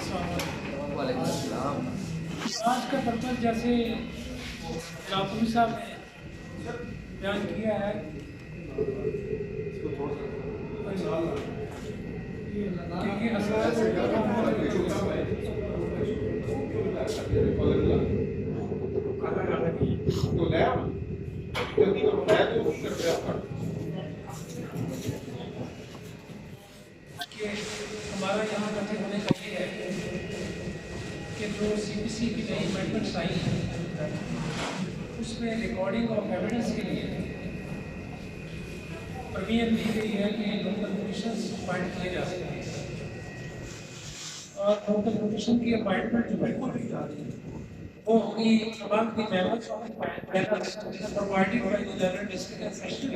वालेकुम अस्सलाम। आज का पर्पज जैसे राहुल साहब ने बयान किया है कि हमारा यहाँ कथन होने का ये है कि जो सीपीसी की नई अमेंडमेंट्स आई हैं उसमें रिकॉर्डिंग ऑफ एविडेंस के लिए परमिशन दी गई है कि लोकल कमीशन अपॉइंट किए जा सकते हैं और लोकल कमीशन की अपॉइंटमेंट जो है वो होगी among the members of panels provided by the learned district and session.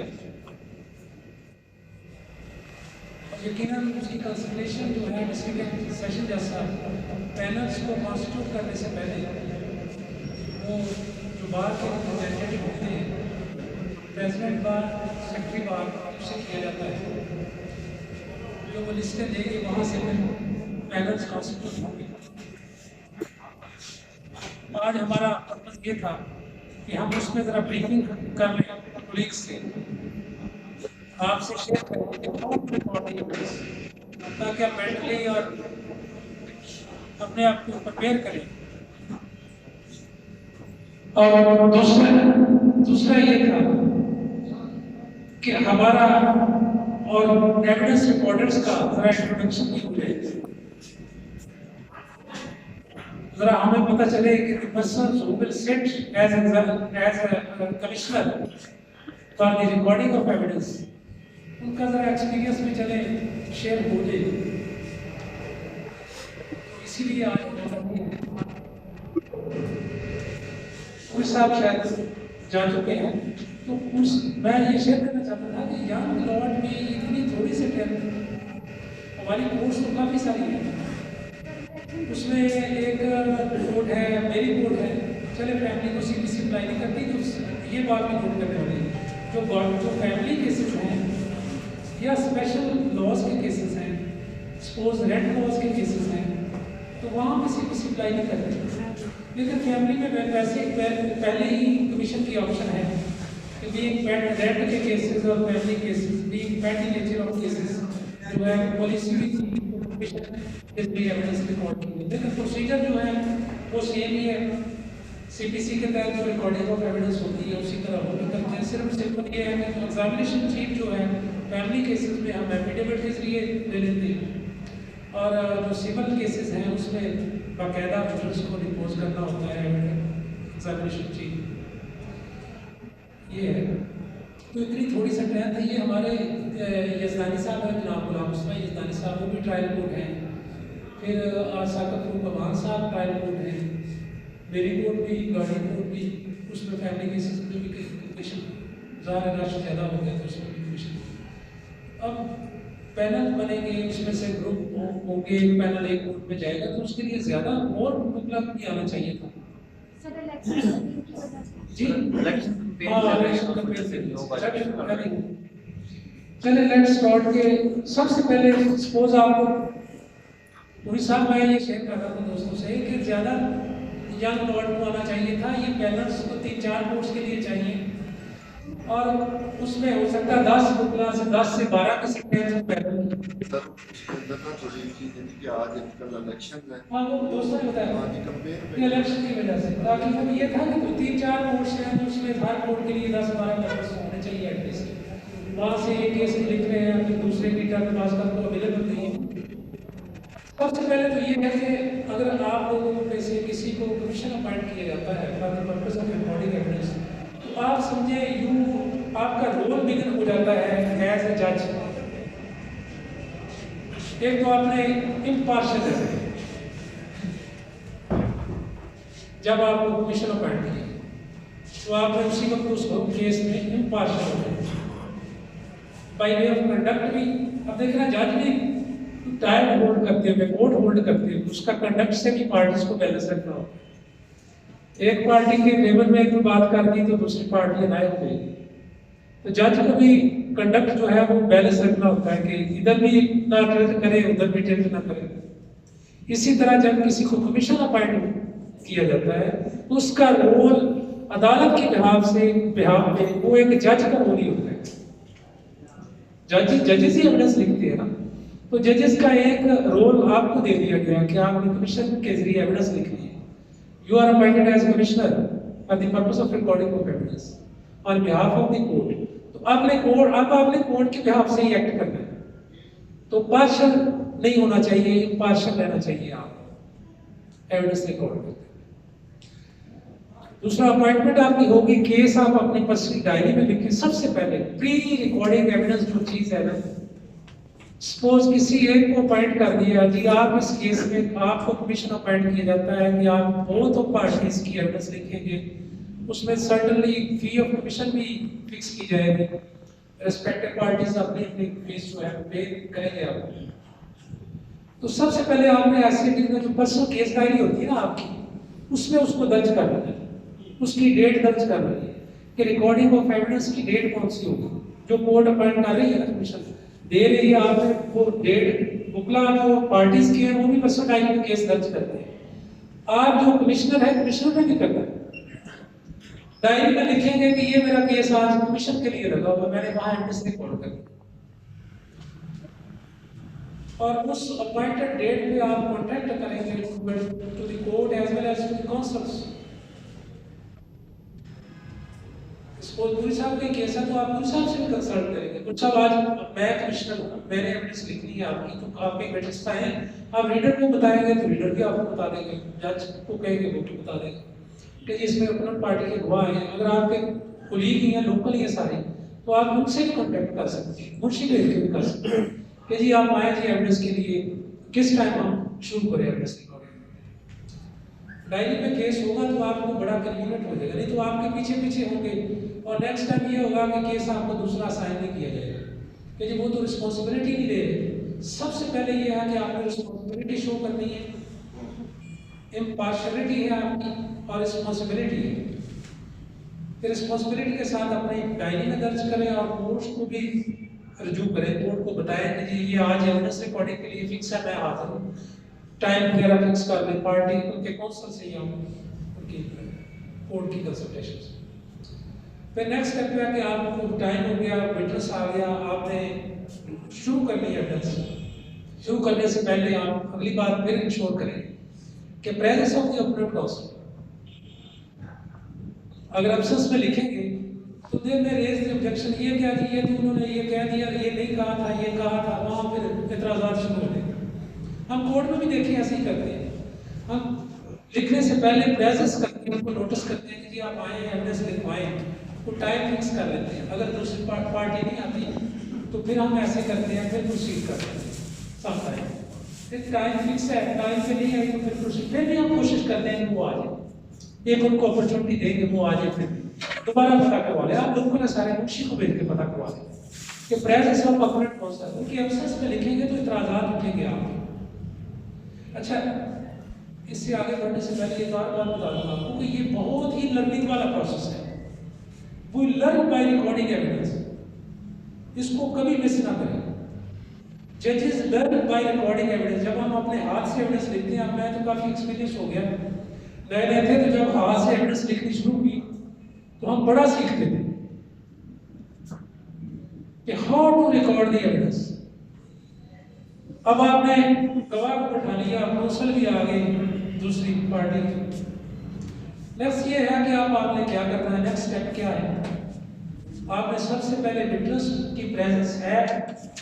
यकीनन उसकी कंसल्टेशन जो है डिस्ट्रिक्ट सेशन जैसा पैनल्स को कॉन्स्टिट्यूट करने से पहले वो जो बार के रिप्रेजेंटेटिव होते हैं प्रेसिडेंट बार सेक्रेटरी बार से किया जाता है जो वो लिस्टें देंगे वहाँ से फिर पैनल्स कॉन्स्टिट्यूट होंगे। आज हमारा पर्पज ये था कि हम उसमें ज़रा ब्रीफिंग कर लें कोलीग्स से, आपसे शेयर करें ताकि आप मेंटली और अपने आप को प्रिपेयर करें। और दूसरा ये था कि हमारा और एविडेंस रिपोर्टर्स का जरा इंट्रोडक्शन की हो जाए, जरा हमें पता चले कि the persons who will sit as a commissioner for the recording of evidence उनका जरा एक्सपीरियंस भी चले शेयर हो जाए। तो इसीलिए आज कोई साहब शायद जा चुके हैं, तो मैं ये शेयर करना चाहता था कि यंग लॉर्ड में इतनी थोड़ी सी ट्रेनिंग, हमारी कोर्स तो काफ़ी सारी है, उसमें एक कोड है, मेरी कोड है, चले फैमिली को सीपीसी अप्लाई नहीं करती, तो ये बात भी नोट करने वाली जो फैमिली केसेस हैं या स्पेशल लॉज के केसेस हैं, सपोज रेंट लॉज के केसेस हैं, तो वहाँ पे सीपीसी अप्लाई नहीं करते। लेकिन फैमिली में वैसे पहले ही कमीशन की ऑप्शन है कि बीइंग पेट रेंट के केसेस और family cases, being pet in nature of cases जो है पॉलिसी कमीशन इसलिए एविडेंस रिकॉर्ड की। लेकिन प्रोसीजर जो है वो सेम ही है, सीपीसी के तहत जो रिकॉर्डिंग ऑफ एविडेंस होती है उसी तरह होगी करते हैं। सिर्फ सिंपल ये है कि एग्जामिनेशन चीफ जो है फैमिली केसेस में हम एफिडेविट के जरिए ले लेते हैं और जो सिविल केसेस हैं उसमें बाकायदा विजिलेंस को डिपोज करना होता है एग्जामिनेशन चीफ। ये है, तो इतनी थोड़ी सा ट्रेन थी। ये हमारे यजदानी साहब हैं, जनाब गुलाम मुस्तफा यजदानी साहब, वो भी ट्रायल कोर्ट हैं। फिर साकत अमान साहब ट्रायल कोर्ट हैं, मेरी कोर्ट भी, गाड़ी कोर्ट भी, उसमें फैमिली केसेस में भी कमीशन ज़्यादा रश ज़्यादा हो गया तो उसमें भी कमीशन। अब पैनल बनेंगे, इसमें से ग्रुप होंगे, पैनल एक कोर्ट में जाएगा, तो उसके लिए ज़्यादा और मुबलक नहीं आना चाहिए था जी। चले लेट्स स्टार्ट के सबसे पहले सपोज आपको पूरी साहब मैं ये शेयर कर रहा था दोस्तों से कि ज़्यादा यंग लॉर्ड को आना चाहिए था। ये पैनल्स को 3-4 कोर्स के लिए चाहिए और उसमें हो सकता है 10 बुकला से 10 से 12 के सकते हैं जो पैनल आज कल इलेक्शन है। हाँ, वो दोस्तों ने बताया इलेक्शन की वजह से, ताकि वो ये था कि कोई 3-4 कोर्स हैं तो उसमें हर कोर्ट के लिए 10-12 मेंबर्स होने चाहिए एटलीस्ट। वहाँ से एक केस लिख रहे हैं फिर दूसरे की टर्न पास कर तो अवेलेबल नहीं है। सबसे पहले तो ये है कि अगर आप लोगों में से किसी को कमीशन अपॉइंट किया जाता है for the purpose of recording evidence, तो आप समझे आपका रोल बिगिन हो जाता है एज ए जज। एक तो आपने इम्पार्शियल है, जब आपको कमीशन अपॉइंट किया तो आपने उसी वक्त उस केस में इम्पार्शियल हो बाई वे ऑफ कंडक्ट भी। अब देखना जज भी टाइम होल्ड करते हुए, कोर्ट होल्ड करते हुए, उसका कंडक्ट से भी पार्टीज को बैलेंस रखना हो। एक पार्टी के फेवर में कोई बात कर दी तो दूसरी पार्टी अनाय हो गई, तो जज को भी कंडक्ट जो है वो बैलेंस रखना होता है कि इधर भी ना टिल्ट करे उधर भी टिल्ट ना करे। इसी तरह जब किसी को कमीशन अपॉइंट किया जाता है तो उसका रोल अदालत के बिहाफ पे वो एक जज का रोल ही होता है। जजेस ही एविडेंस लिखते हैं ना, तो जजेस का एक रोल आपको दे दिया गया कि आपने कमीशन के जरिए एविडेंस लिखनी है। You are appointed as commissioner for the purpose of recording of evidence on behalf of the court. तो आपने कोर्ट के बिहाफ से ही एक्ट करना है, तो पार्शियल नहीं होना चाहिए, इम्पार्शियल रहना चाहिए आप एविडेंस रिकॉर्ड करते हैं। दूसरा अपॉइंटमेंट आपकी होगी, केस आप अपनी पर्सनल डायरी में लिखें। सबसे पहले प्री रिकॉर्डिंग एविडेंस जो चीज है ना, सपोज किसी एक को अपॉइंट कर दिया जी, आप इस केस में आपको कमीशन अपॉइंट किया जाता है कि आप बोथ ऑफ पार्टीज की एविडेंस लिखेंगे, उसमें सर्टेनली फी ऑफ कमीशन भी फिक्स की जाएगी, रिस्पेक्टिव पार्टीज अपनी अपनी फीस जो है पे करेंगे आप। तो सबसे पहले आपने एससीटी का जो पर्सनल केस डायरी होती है ना आपकी, उसमें उसको दर्ज करना है, उसकी डेट दर्ज करना है कि रिकॉर्डिंग ऑफ एविडेंस की डेट कौन सी होगी, जो कोर्ट अपॉइंट कर रही है ना, कमीशन दे रही है आपने, वो डेट बुकला जो पार्टीज की है वो भी पर्सनल डायरी में केस दर्ज करते हैं। आप जो कमिश्नर है, कमिश्नर ने भी करना है, डायरी में लिखेंगे कि ये मेरा केस आज कमीशन के लिए लगा हुआ, मैंने वहां एविडेंस रिकॉर्ड कर दिया, और उस अपॉइंटेड डेट पे आप कॉन्टैक्ट करेंगे to the court as well as to the counsels. Suppose Puri साहब का केस है तो आप पुरी साहब से भी कंसल्ट करेंगे, कुछ साहब आज मैं कमिश्नर हूँ, मैंने एविडेंस लिखनी है आपकी, तो आपके एविडेंस है, आप रीडर को बताएंगे तो रीडर भी आपको बता देंगे, जज को कहेंगे वो भी बता देंगे कि इसमें अपना पार्टी के गवाह हैं। अगर आपके कोलीग ही हैं, लोकल ही हैं सारे, तो आप उनसे भी कॉन्टैक्ट कर सकते हैं, मुंशी भेज के भी कर सकते हैं कि जी आप आए जी एविडेंस के लिए, किस टाइम हम शुरू करें एविडेंस रिकॉर्डिंग। डायरी में केस होगा तो आपको बड़ा कन्वीनियंट हो जाएगा, नहीं तो आपके पीछे पीछे होंगे, और नेक्स्ट टाइम ये होगा कि केस आपको दूसरा असाइन नहीं किया जाएगा कि जी वो तो रिस्पॉन्सिबिलिटी नहीं ले रहे। सबसे पहले ये है कि आपने रिस्पॉन्सिबिलिटी शो करनी है, इम्पार्शियलिटी है आपकी और रिस्पॉन्सिबिलिटी है। फिर रिस्पॉन्सिबिलिटी के साथ अपनी डायरी में दर्ज करें और कोर्ट को भी रजू करें, कोर्ट को बताएं कि जी ये आज एविडेंस रिकॉर्डिंग के लिए फिक्स है, मैं हाजिर हूँ, टाइम वगैरह फिक्स कर लें, पार्टी उनके काउंसिल से या उनकी कोर्ट की कंसल्टेशन से। फिर नेक्स्ट स्टेप है कि आपको टाइम हो गया, विटनेस आ गया, आपने शुरू कर लिया एविडेंस। शुरू करने से पहले आप अगली बात फिर इंश्योर करें कि presence of the appointed council. अगर एब्सेंस में लिखेंगे तो देर में रेज द ऑब्जेक्शन, ये क्या दिया थी उन्होंने, ये कह दिया, ये नहीं कहा था, ये कहा था, वहां फिर इतराज़ात शुरू हो गए। हम कोर्ट में भी देखें ऐसे ही करते हैं, हम लिखने से पहले प्रेजेंस करते हैं, उनको नोटिस करते हैं कि जी आप आए एविडेंस लिखवाएं, तो टाइम फिक्स कर लेते हैं। अगर दूसरी पार्टी नहीं आती तो फिर हम ऐसे करते हैं, फिर प्रोसीड करते हैं समटाइम। फिर टाइम फिक्स है, टाइम पे नहीं आई तो फिर प्रोसीड, फिर भी हम कोशिश करते हैं कि वो आ जाए, एक उनको अपॉर्चुनिटी देंगे, वो आ जाए, फिर दोबारा पता करवा ले। आप लोगों ने सारे मुंशी को भेज के पता करवा लें कि प्रेजेंस ऑफ अपॉइंटेड काउंसिल, उनकी एब्सेंस में लिखेंगे तो इतराज़ात उठेंगे आप। अच्छा, इससे आगे बढ़ने से पहले एक और बात बता दूं आपको कि ये बहुत ही लर्निंग वाला प्रोसेस है। We learn by recording evidence, इसको कभी मिस ना करें। जजेस लर्न बाय रिकॉर्डिंग एविडेंस। जब हम अपने हाथ से एविडेंस लिखते हैं, मैं तो काफी एक्सपीरियंस हो गया, नए थे तो जब हाथ से एविडेंस लिखनी शुरू की तो हम बड़ा सीखते थे कि how to record the evidence. अब आपने गवाह को बैठा लिया, काउंसिल भी आ गई दूसरी पार्टी। नेक्स्ट ये है कि आपने क्या करना है, नेक्स्ट स्टेप क्या है, आपने सबसे पहले विटनेस की प्रेजेंस है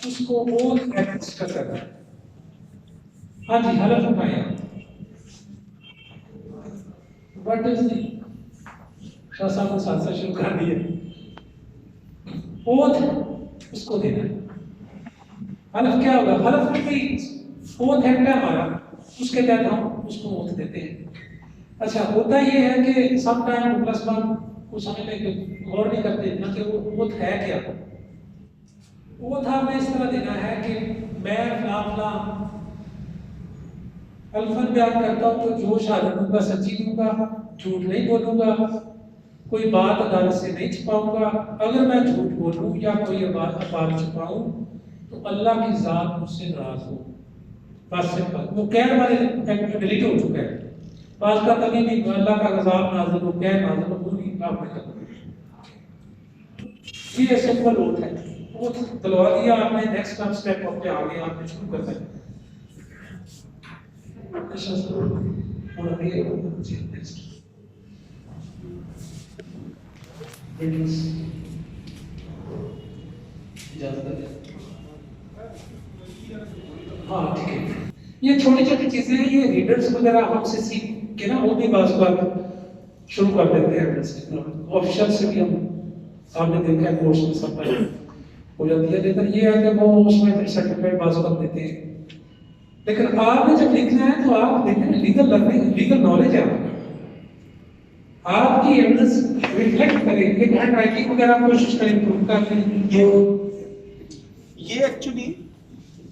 उसको ओथ रजिस्टर करना है। हाँ जी, हलफ उठाएं। व्हाट इज दी शाह साहब ने साथ शुरू कर दिए। ओथ उसको देना है। हलफ क्या होगा, हलफ में भी ओथ एक्ट है हमारा, उसके तहत हम उसको ओथ देते हैं। अच्छा, होता ये है कि सम टाइम प्लस वन को समझने के गौर नहीं करते इतना कि वो ओथ है क्या। ओथ आपने इस तरह देना है कि मैं फलां फलां अल्फन बयान करता हूँ तो जो शहादत दूंगा सच्ची दूंगा, झूठ नहीं बोलूंगा, कोई बात अदालत से नहीं छिपाऊंगा। अगर मैं झूठ बोलूं या कोई बात छुपाऊं तो अल्लाह की जात मुझसे नाराज हो। बस सिंपल, वो कैन वाले एक्ट डिलीट हो चुका है। पास का तभी भी अल्लाह का गज़ाब नाज़िल हो, कैन नाज़िल हो, पूरी आप में कर। ये सिंपल ओथ है, ओथ दिलवा दिया आपने, नेक्स्ट आप स्टेप अपने आगे आपने शुरू करना है। पूरा ये नेक्स्ट हाँ ठीक है, ये छोटी छोटी चीजें हैं, ये रीडर्स वगैरह हमसे सीख के ना वो भी बात बात शुरू कर देते हैं। ऑफिशियल से भी हम आपने देखा है कोर्स में सब हो जाती है, लेकिन ये है कि वो उसमें फिर सर्टिफिकेट पास कर देते हैं। लेकिन आपने जब लिखना है तो आप देखें लीगल लर्निंग, लीगल नॉलेज है आपकी एविडेंस रिफ्लेक्ट करें, एक हैंड राइटिंग वगैरह कोशिश करें इम्प्रूव करने। ये एक्चुअली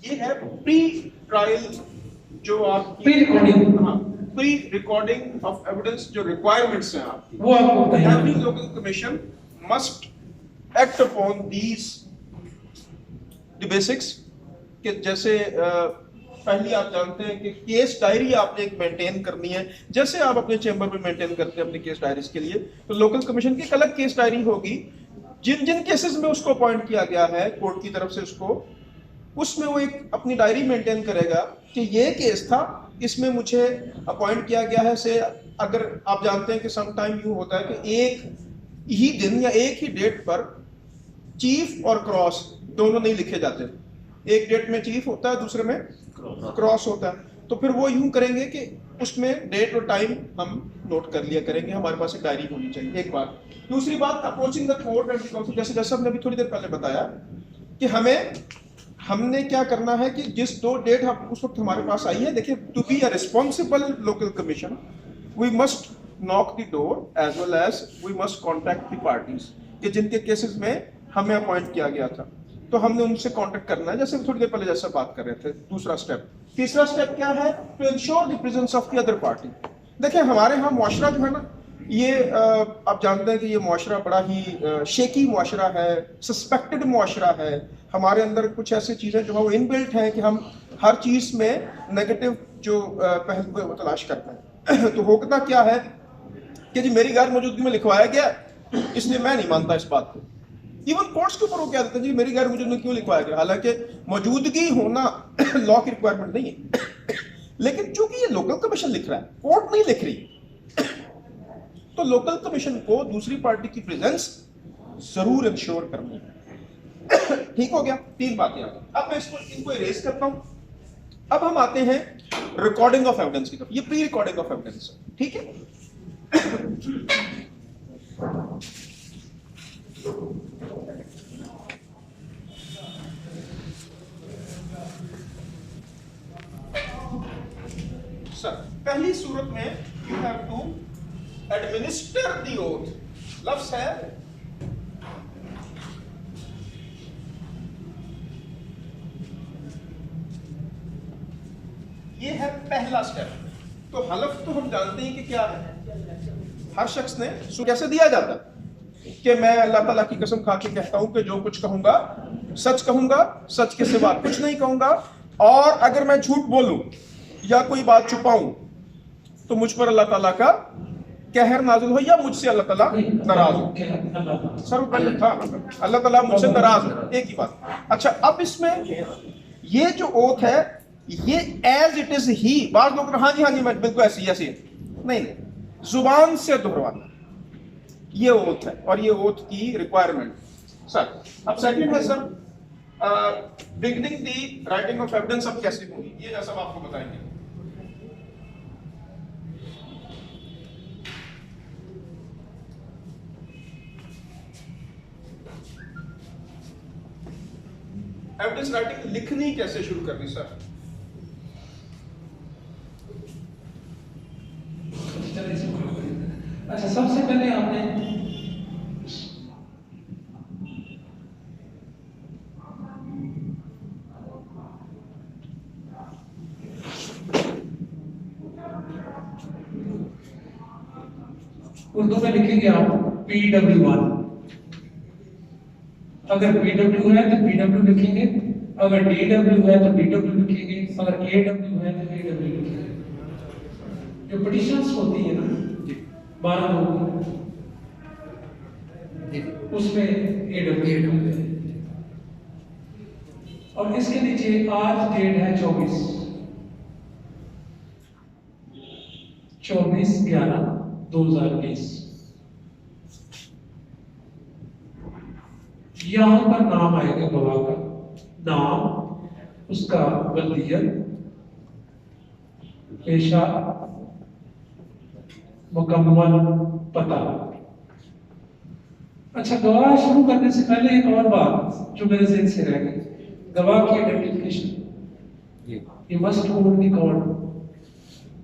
ये है प्री ट्रायल जो आपकी प्री रिकॉर्डिंग, हाँ, प्री रिकॉर्डिंग ऑफ एविडेंस जो रिक्वायरमेंट्स हैं आपकी, वो आपको बताइए। Every local commission must act upon these the basics कि जैसे पहली आप जानते हैं कि केस डायरी आपने एक मेंटेन करनी है, जैसे आप अपने चैम्बर में मेंटेन करते हैं अपनी केस डायरीज के लिए, तो लोकल कमीशन की एक अलग केस डायरी होगी। जिन जिन केसेस में उसको अपॉइंट किया गया है कोर्ट की तरफ से उसको, उसमें वो एक अपनी डायरी मेंटेन करेगा कि ये केस था, इसमें मुझे अपॉइंट किया गया है। से अगर आप जानते हैं कि सम टाइम यूं होता है कि एक ही दिन या एक ही डेट पर चीफ और क्रॉस दोनों नहीं लिखे जाते, एक डेट में चीफ होता है दूसरे में क्रॉस होता है, तो फिर वो यूं करेंगे कि उसमें डेट और टाइम हम नोट कर लिया करेंगे, हमारे पास एक डायरी होनी चाहिए, एक बात। दूसरी बात, approaching the court and council, जैसे जैसे हमने अभी थोड़ी देर पहले बताया कि हमने क्या करना है कि जिस दो डेट हम उस वक्त हमारे पास आई है, देखिए to be a responsible local commission we must knock the door as well as we must contact the parties कि जिनके केसेस में हमें अपॉइंट किया गया था, तो हमने उनसे कांटेक्ट करना है, जैसे थोड़ी देर पहले जैसा बात कर रहे थे। दूसरा स्टेप, तीसरा स्टेप क्या है, to ensure the presence of the other party. देखिए हमारे यहाँ मुआशरा जो है ना, ये आप जानते हैं कि ये मुआशरा बड़ा ही शेकी मुआशरा है, सस्पेक्टेड मुआशरा है। हमारे अंदर कुछ ऐसी चीजें जो है वो इनबिल्ट हैं कि हम हर चीज में नेगेटिव जो पहलू है वो तलाश करते हैं। तो होता क्या है कि जी मेरी गैर मौजूदगी में लिखवाया गया, इसलिए मैं नहीं मानता इस बात को। इवन कोर्ट्स के ऊपर वो क्या देते हैं, जी मेरी गैर मौजूदगी में क्यों लिखवाया गया, हालांकि मौजूदगी होना लॉ की रिक्वायरमेंट नहीं है। लेकिन चूंकि ये लोकल कमीशन लिख रहा है, कोर्ट नहीं लिख रही, तो लोकल कमीशन को दूसरी पार्टी की प्रेजेंस जरूर इंश्योर करनी है। ठीक हो गया, तीन बातें आ गई। अब मैं इनको इरेज करता हूं। अब हम आते हैं रिकॉर्डिंग ऑफ एविडेंस की तरफ। ये प्री रिकॉर्डिंग ऑफ एविडेंस, ठीक है। सर, पहली सूरत में you have to administer the oath. लफ्ज है ये है पहला स्टेप। तो हलफ तो हम जानते हैं कि क्या है, हर शख्स ने कैसे दिया जाता है कि मैं अल्लाह ताला की कसम खा के कहता हूं कि जो कुछ कहूंगा सच के सिवा कुछ नहीं कहूंगा, और अगर मैं झूठ बोलूं या कोई बात छुपाऊं तो मुझ पर अल्लाह ताला का कहर नाज़िल हो या मुझसे अल्लाह ताला नाराज हो। सर्वप्रथम था अल्लाह ताला मुझसे नाराज हो, एक ही बात। अच्छा, अब इसमें ये जो ओथ है ये एज इट इज ही, बात लोग हाँ जी मैं बिल्कुल ऐसी ऐसी नहीं, जुबान से दोहराना, ये ओथ है और ये ओथ की रिक्वायरमेंट। सर अब सेकंड है sir beginning the writing of evidence. अब कैसे होगी ये जैसा हम आपको बताएंगे। एविडेंस राइटिंग लिखनी कैसे शुरू करनी सर? अच्छा, सबसे पहले आपने उर्दू में लिखेंगे आप PW1। अगर PW है तो PW लिखेंगे, अगर DW है तो DW लिखेंगे, अगर AW है तो AW लिखे। जो पिटिशंस होती है ना 12 लोगों की, उसमें AW है। और इसके नीचे आज डेट है 24/11/2020। यहां पर नाम आएगा गवाह का नाम, उसका वल्दियत, पेशा, मुकम्मल पता। अच्छा, गवाह शुरू करने से पहले एक और बात जो मेरे ज़हन से रह गई, गवाह की आइडेंटिफिकेशन। ये मस्ट होल्ड द कॉर्ड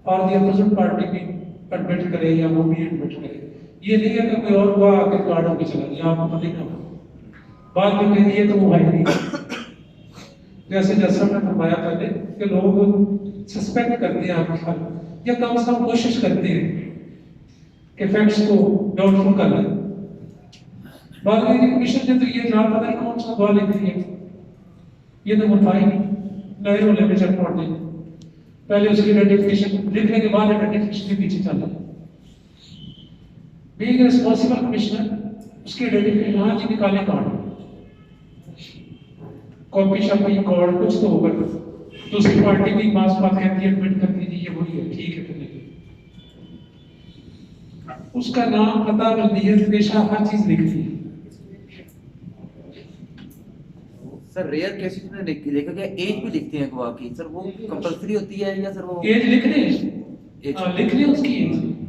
और द अपोजिट पार्टी भी एडमिट करे या वो भी एडमिट करे। ये नहीं है कि कोई और गवाह आके कार्ड होकर चला गया, आपको पता ही ना हो, बाद में कहेंगे ये तो वो है नहीं। जैसे जैसा मैं फरमाया पहले कि लोग सस्पेक्ट करते हैं आपके खिलाफ, या कम से कम कोशिश करते हैं कि फैक्ट्स को डाउटफुल कर लें। बाद में कमीशन ने तो ये जान पता नहीं कौन सा गवाह लिख दिया, ये तो मुद्दा ही नए रोले में चल पड़ते हैं। पहले उसकी आइडेंटिफिकेशन लिखने के बाद आइडेंटिफिकेशन के पीछे चल रहा है। बीइंग रिस्पांसिबल कमिश्नर, उसकी आइडेंटिफिकेशन हाँ जी निकाले कार्ड, कॉपी शॉपी कार्ड कुछ तो होगा। दूसरी पार्टी भी पास बात कहती है, एडमिट करती है ये वही है, ठीक है फिर लिखिए। उसका नाम, पता, वल्दियत, पेशा, हर चीज लिख दी। सर रेयर केसेस में देखा गया एज भी लिखते हैं गवाह की, सर वो कंपलसरी होती है या सर वो एज लिख लें? लिख लें उसकी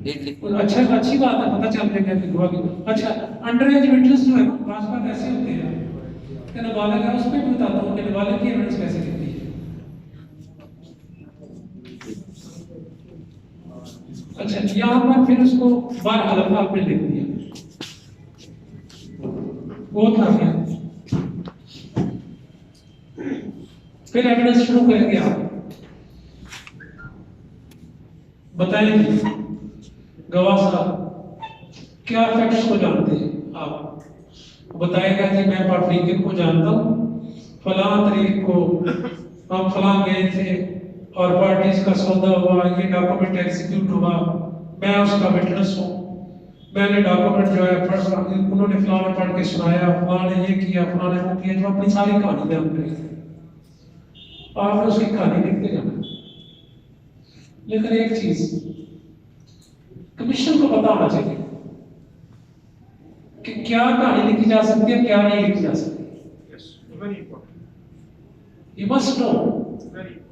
एज लिख अच्छा, अच्छी बात है, पता चल जाएगा कि गवाह की। अच्छा, अंडर एज विटनेस जो है ना, बात ऐसे होते हैं कि नाबालिग है, उस पर भी बताता हूँ कि नाबालिग की एविडेंस कैसे लिखती है। अच्छा, यहाँ पर फिर उसको बार हलफ आपने लिख दिया, वो था क्या? फिर एविडेंस शुरू करेंगे आप, बताएंगे गवाह साहब क्या फैक्ट्स को जानते हैं आप। बताएगा कि मैं पार्टी को जानता हूँ, फलां तारीख को हम फलां गए थे और पार्टीज का सौदा हुआ, ये डॉक्यूमेंट एग्जीक्यूट हुआ, मैं उसका विटनेस हूँ, मैंने डॉक्यूमेंट जो है उन्होंने फलां ने पढ़ के सुनाया, फलां ने ये किया, फलां ने वो किया, जो अपनी सारी कहानी बयान करेगी। आपने उसकी कहानी लिखते जाना। लेकिन एक चीज कमीशन को पता होना चाहिए कि क्या कहानी लिखी जा सकती है, क्या नहीं लिखी जा सकती। Yes, very important. You must know Very important.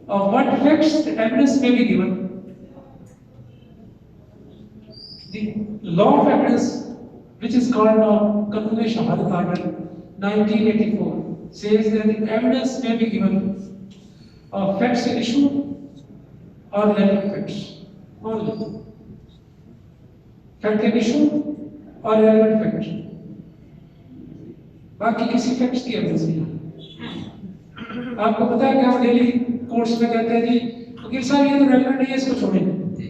of what facts the evidence may be given. The law of evidence, which is called Kanun Shahadat Act 1984, says that the evidence may be given of facts in issue or relevant facts only. Fact in issue or relevant facts. बाकी किसी facts की evidence नहीं है। आपको पता है कि हम डेली कोर्स में कहते हैं जी वकील साहब ये तो रेलेवेंट नहीं है, इसको छोड़ेंगे।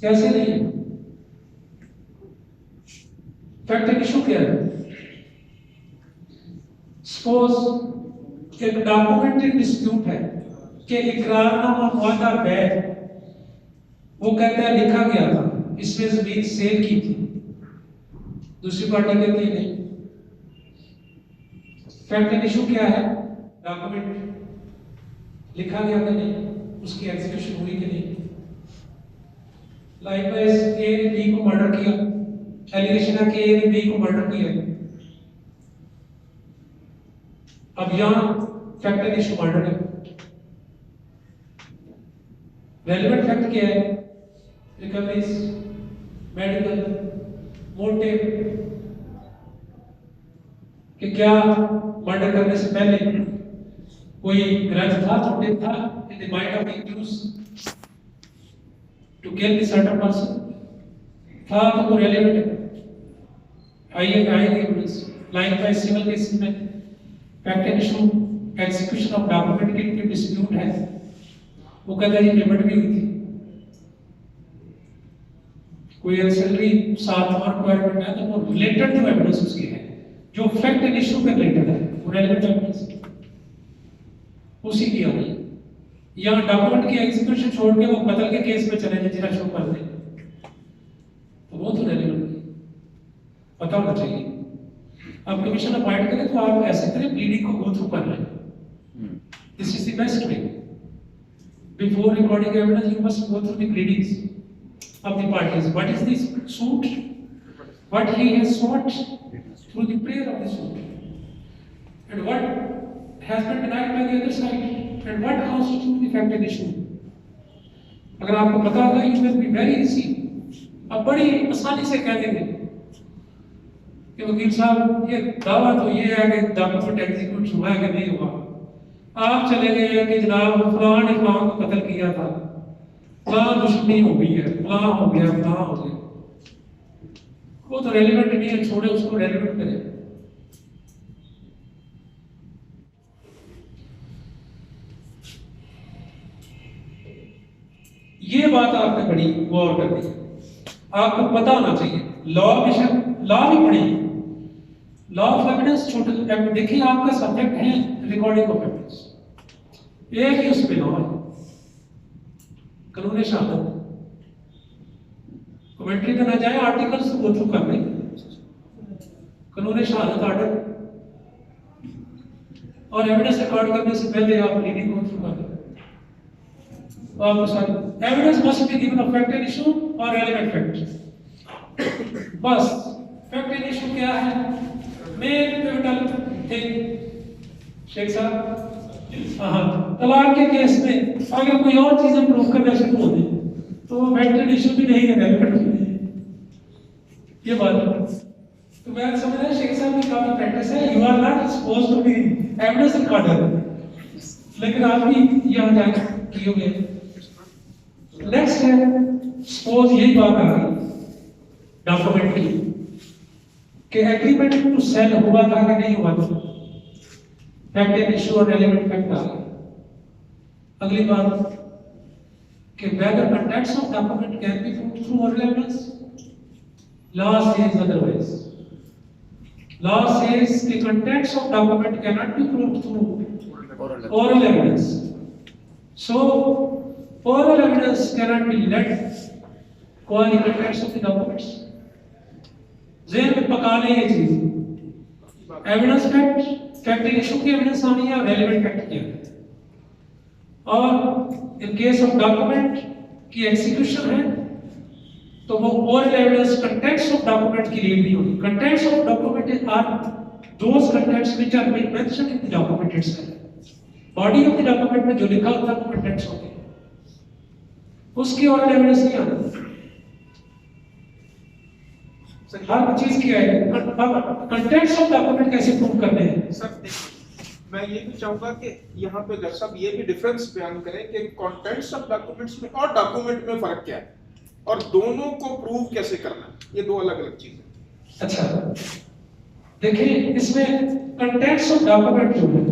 कैसे नहीं है? फैक्ट एंड इशू क्या है? सपोज एक डॉक्यूमेंटेड डिस्प्यूट है कि इकरारनामा वादा बैठ, वो कहता है लिखा गया था, इसमें जमीन सेल की थी, दूसरी पार्टी कहती है नहीं। फैक्ट एंड इशू क्या है? डॉक्यूमेंट लिखा गया कि नहीं, उसकी एग्जीक्यूशन हुई कि नहीं। लाइकवाइज ए ने बी को मर्डर किया, एलिगेशन है कि ए ने बी को मर्डर किया। अब यहां फैक्ट एंड इशू मर्डर है। रेलेवेंट फैक्ट क्या है? रिकवरीज, मेडिकल, मोटिव, कि क्या मर्डर करने से पहले कोई ग्रज था, मोटिव था in the mind of accuse to kill the certain person, था तो वो रेलेवेंट है। आइए evidence like by civil case में fact and issue execution of document की डिस्प्यूट है, वो कहता है पेमेंट भी हुई थी, कोई एंसेलरी साथ और रिक्वायरमेंट है तो वो रिलेटेड जो एविडेंस उसकी है, जो फैक्ट एंड इशू के रिलेटेड है, वो रेलेवेंट एविडेंस उसी की होगी। या डॉक्यूमेंट की एग्जीक्यूशन छोड़ के वो कत्ल के केस पे चले जाए, जिना शो कर दे, तो वो तो रेलेवेंट नहीं, पता होना चाहिए। आप कमीशन अपॉइंट करें तो आप ऐसे करें, प्लीडिंग को गो थ्रू कर लें। This is the best way. Before recording evidence you must go through the pleadings of the parties. What is this suit? What he has sought through the prayer of the suit, and what has been denied by the other side, and what constitutes the fact and issue. अगर आपको पता होगा, you will be very easy. आप बड़ी आसानी से कह देंगे कि वकील साहब ये दावा तो ये है कि डॉक्यूमेंट एग्जीक्यूट हुआ है कि नहीं हुआ। आप चले गए कि जनाब फलां ने फलां को कत्ल किया था, फलां दुश्मनी हो गई है, फलां हो गया, फलां हो गया। वो तो रेलिवेंट नहीं है, छोड़े उसको, रेलिवेंट करें। ये बात आपने बड़ी गौर करनी है, आपको पता होना चाहिए। लॉ भी पढ़ी, लॉ ऑफ एविडेंस छोटे देखिए, आपका सब्जेक्ट है रिकॉर्डिंग ऑफ एविडेंस, एक ही उस पे लॉ है, कानून शहादत। कमेंट्री करना चाहे आर्टिकल्स गो थ्रू कर लें, कानून शहादत आर्डर और एविडेंस रिकॉर्ड करने से पहले आप रीडिंग गो थ्रू कर लें। आपको सारे evidence must be given of fact and issue और रेलेवेंट फैक्ट। बस फैक्ट एंड इशू क्या है, मेन पिवटल थिंग। शेख साहब, हाँ, तलाक के केस में अगर कोई और चीजें प्रूव करना शुरू हो जाए तो फैक्ट एंड इशू भी नहीं है, रेलेवेंट भी नहीं है। ये बात है। तो मैं समझ रहा शेख साहब की काफी प्रैक्टिस है। You are not suppose to be evidence recorder, लेकिन आप भी यहाँ जाके किए हुए। नेक्स्ट है, सपोज यही बात आ गई डॉक्यूमेंट की कि एग्रीमेंट टू सेल हुआ था कि नहीं हुआ था, फैक्ट एंड इशू और रेलेवेंट फैक्ट आ गया। अगली बात कि whether contents of document can be proved through oral evidence. Law says otherwise. Law says the contents of document cannot be proved through oral evidence. So oral evidence cannot be let go on the contents of the documents. ज़हन में पका लें ये चीज। Evidence fact and issue की evidence आनी है और रेलेवेंट फैक्ट की है। और इन केस ऑफ डॉक्यूमेंट की एग्जीक्यूशन है तो वो oral evidence contents of document की रीड नहीं होगी। Contents of document are those contents which are mentioned in the document itself. Body of the document में जो लिखा होता है वो कंटेंट्स होते हैं, उसकी ओरल एविडेंस नहीं आती। हर चीज की है कंटेंट्स ऑफ डॉक्यूमेंट कैसे प्रूव करने हैं। सर देखिए, मैं ये भी चाहूंगा कि यहाँ पे जज साहब ये भी डिफरेंस बयान करें कि कंटेंट्स ऑफ डॉक्यूमेंट्स में और डॉक्यूमेंट में फर्क क्या है और दोनों को प्रूव कैसे करना है, ये दो अलग अलग चीजें। अच्छा देखिए, इसमें कंटेंट्स ऑफ डॉक्यूमेंट जो है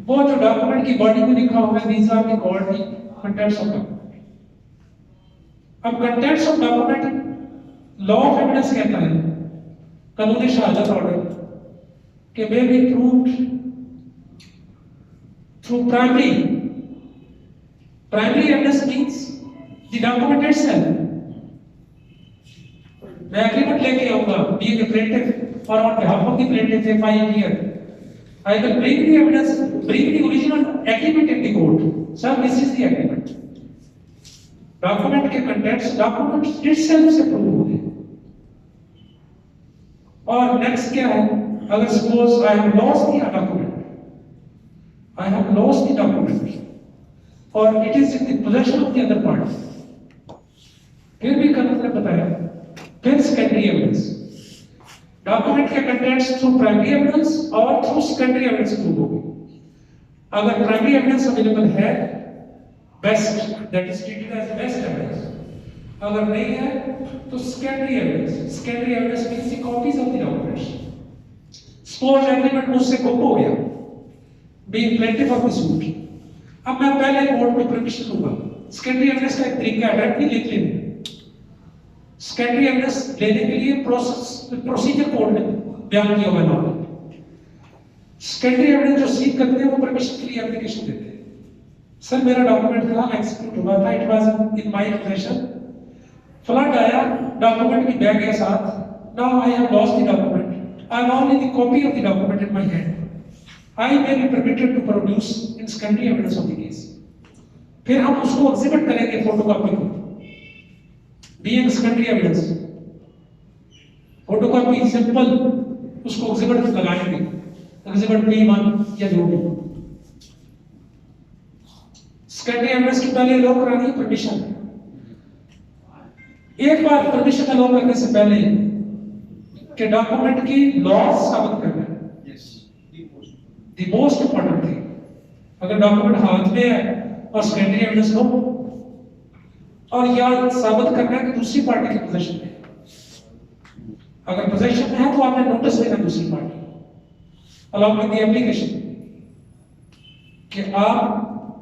वो जो डॉक्यूमेंट की बॉडी में लिखा हुआ है, these are the called contents of document. अब contents of document law of evidence कहता है, कानून शहादत ऑर्डर के may be proved through primary evidence means the document itself. मैं एग्रीमेंट लेके आऊंगा, बीइंग द प्लेंटिफ और on behalf of the plaintiff if I here I will bring the evidence, bring the original agreement in the court. Sir, this is the agreement. Document के contents document itself से prove होंगे। और next क्या है? अगर suppose I have lost the document, or it is in the possession of the other party, फिर भी कानून ने बताया, फिर secondary evidence। डॉक्यूमेंट के कंटेंट्स थ्रू प्राइमरी एविडेंस और थ्रू सेकेंडरी एविडेंस प्रूव होगी। अगर प्राइमरी एविडेंस अवेलेबल है, best, that is treated as best evidence. अगर नहीं है तो secondary evidence means the copies of the documents. Suppose agreement मुझसे गुम हो गया, being plaintiff of the suit, अब मैं पहले कोर्ट में परमिशन लूंगा। सेकेंडरी एविडेंस का एक तरीका है, डायरेक्टली लिख लेना। सेकेंडरी एविडेंस लेने के लिए प्रोसीजर कोड में बयान किया हुआ है। सेकेंडरी एविडेंस जो सीख करते हैं वो परमिशन के लिए एप्लीकेशन देते हैं। सर मेरा डॉक्यूमेंट था, एक्सक्यूट हुआ था, it was in my position, flood आया, डॉक्यूमेंट भी बह गया साथ, now I have lost the document, I have only the copy of the document in my hand, I may be permitted to produce in secondary evidence of the case. फिर हम उसको exhibit करेंगे photocopy को, being secondary evidence, photocopy simple उसको exhibit लगाएंगे, exhibit B1 या जो भी। सेकेंडरी एविडेंस की पहले अलाउ करानी है परमिशन। एक बार परमिशन अलाउ करने से पहले कि डॉक्यूमेंट की लॉस साबित करना है, द मोस्ट इंपॉर्टेंट थिंग। अगर डॉक्यूमेंट हाथ में है और सेकेंडरी एविडेंस हो, और या साबित करना है कि दूसरी पार्टी के पोजीशन में, अगर पोजीशन में है तो आपने नोटिस देना दूसरी party along with the application कि आप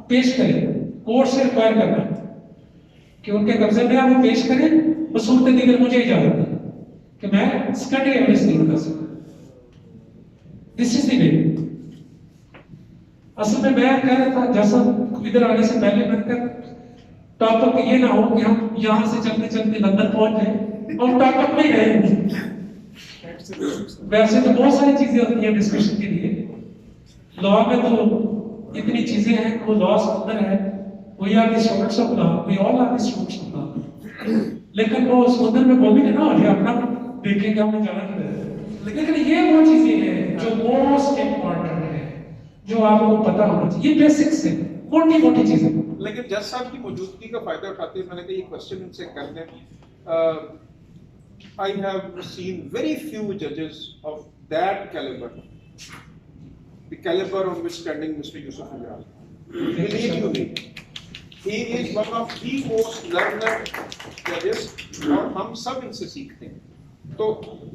पेश करें, कोर्ट से रिक्वायर करना है कि उनके कब्जे में आप पेश करें, बसूरत दीगर मुझे इजाजत दें कि मैं सेकेंडरी एविडेंस नहीं कर सकता। This is the way. असल में मैं कह रहा था, जैसा इधर आने से पहले मैंने कहा टॉपिक ये ना हो कि हम यहां से चलते चलते लंदन पहुंच जाए और टॉपिक में रहे। वैसे तो बहुत सारी चीजें होती हैं डिस्कशन के लिए, लॉ में तो इतनी चीजें हैं, वो लॉ अंदर है, we are the students of law, we all are the students of law, लेकिन वो समुद्र में वो भी ना हो जाए अपना देखेंगे, हमें जाना नहीं है। लेकिन ये वो चीजें हैं जो मोस्ट इंपॉर्टेंट है, जो आपको पता होना चाहिए, ये बेसिक्स है, मोटी मोटी चीजें। लेकिन जज साहब की मौजूदगी का फायदा उठाते हुए मैंने कहा ये क्वेश्चन इनसे कर लें। I have seen very few judges of that caliber, the caliber on which standing Mr. Yusuf Ijaz. Believe you me, he is one of the most learned judges, और हम सब इनसे सीखते हैं। तो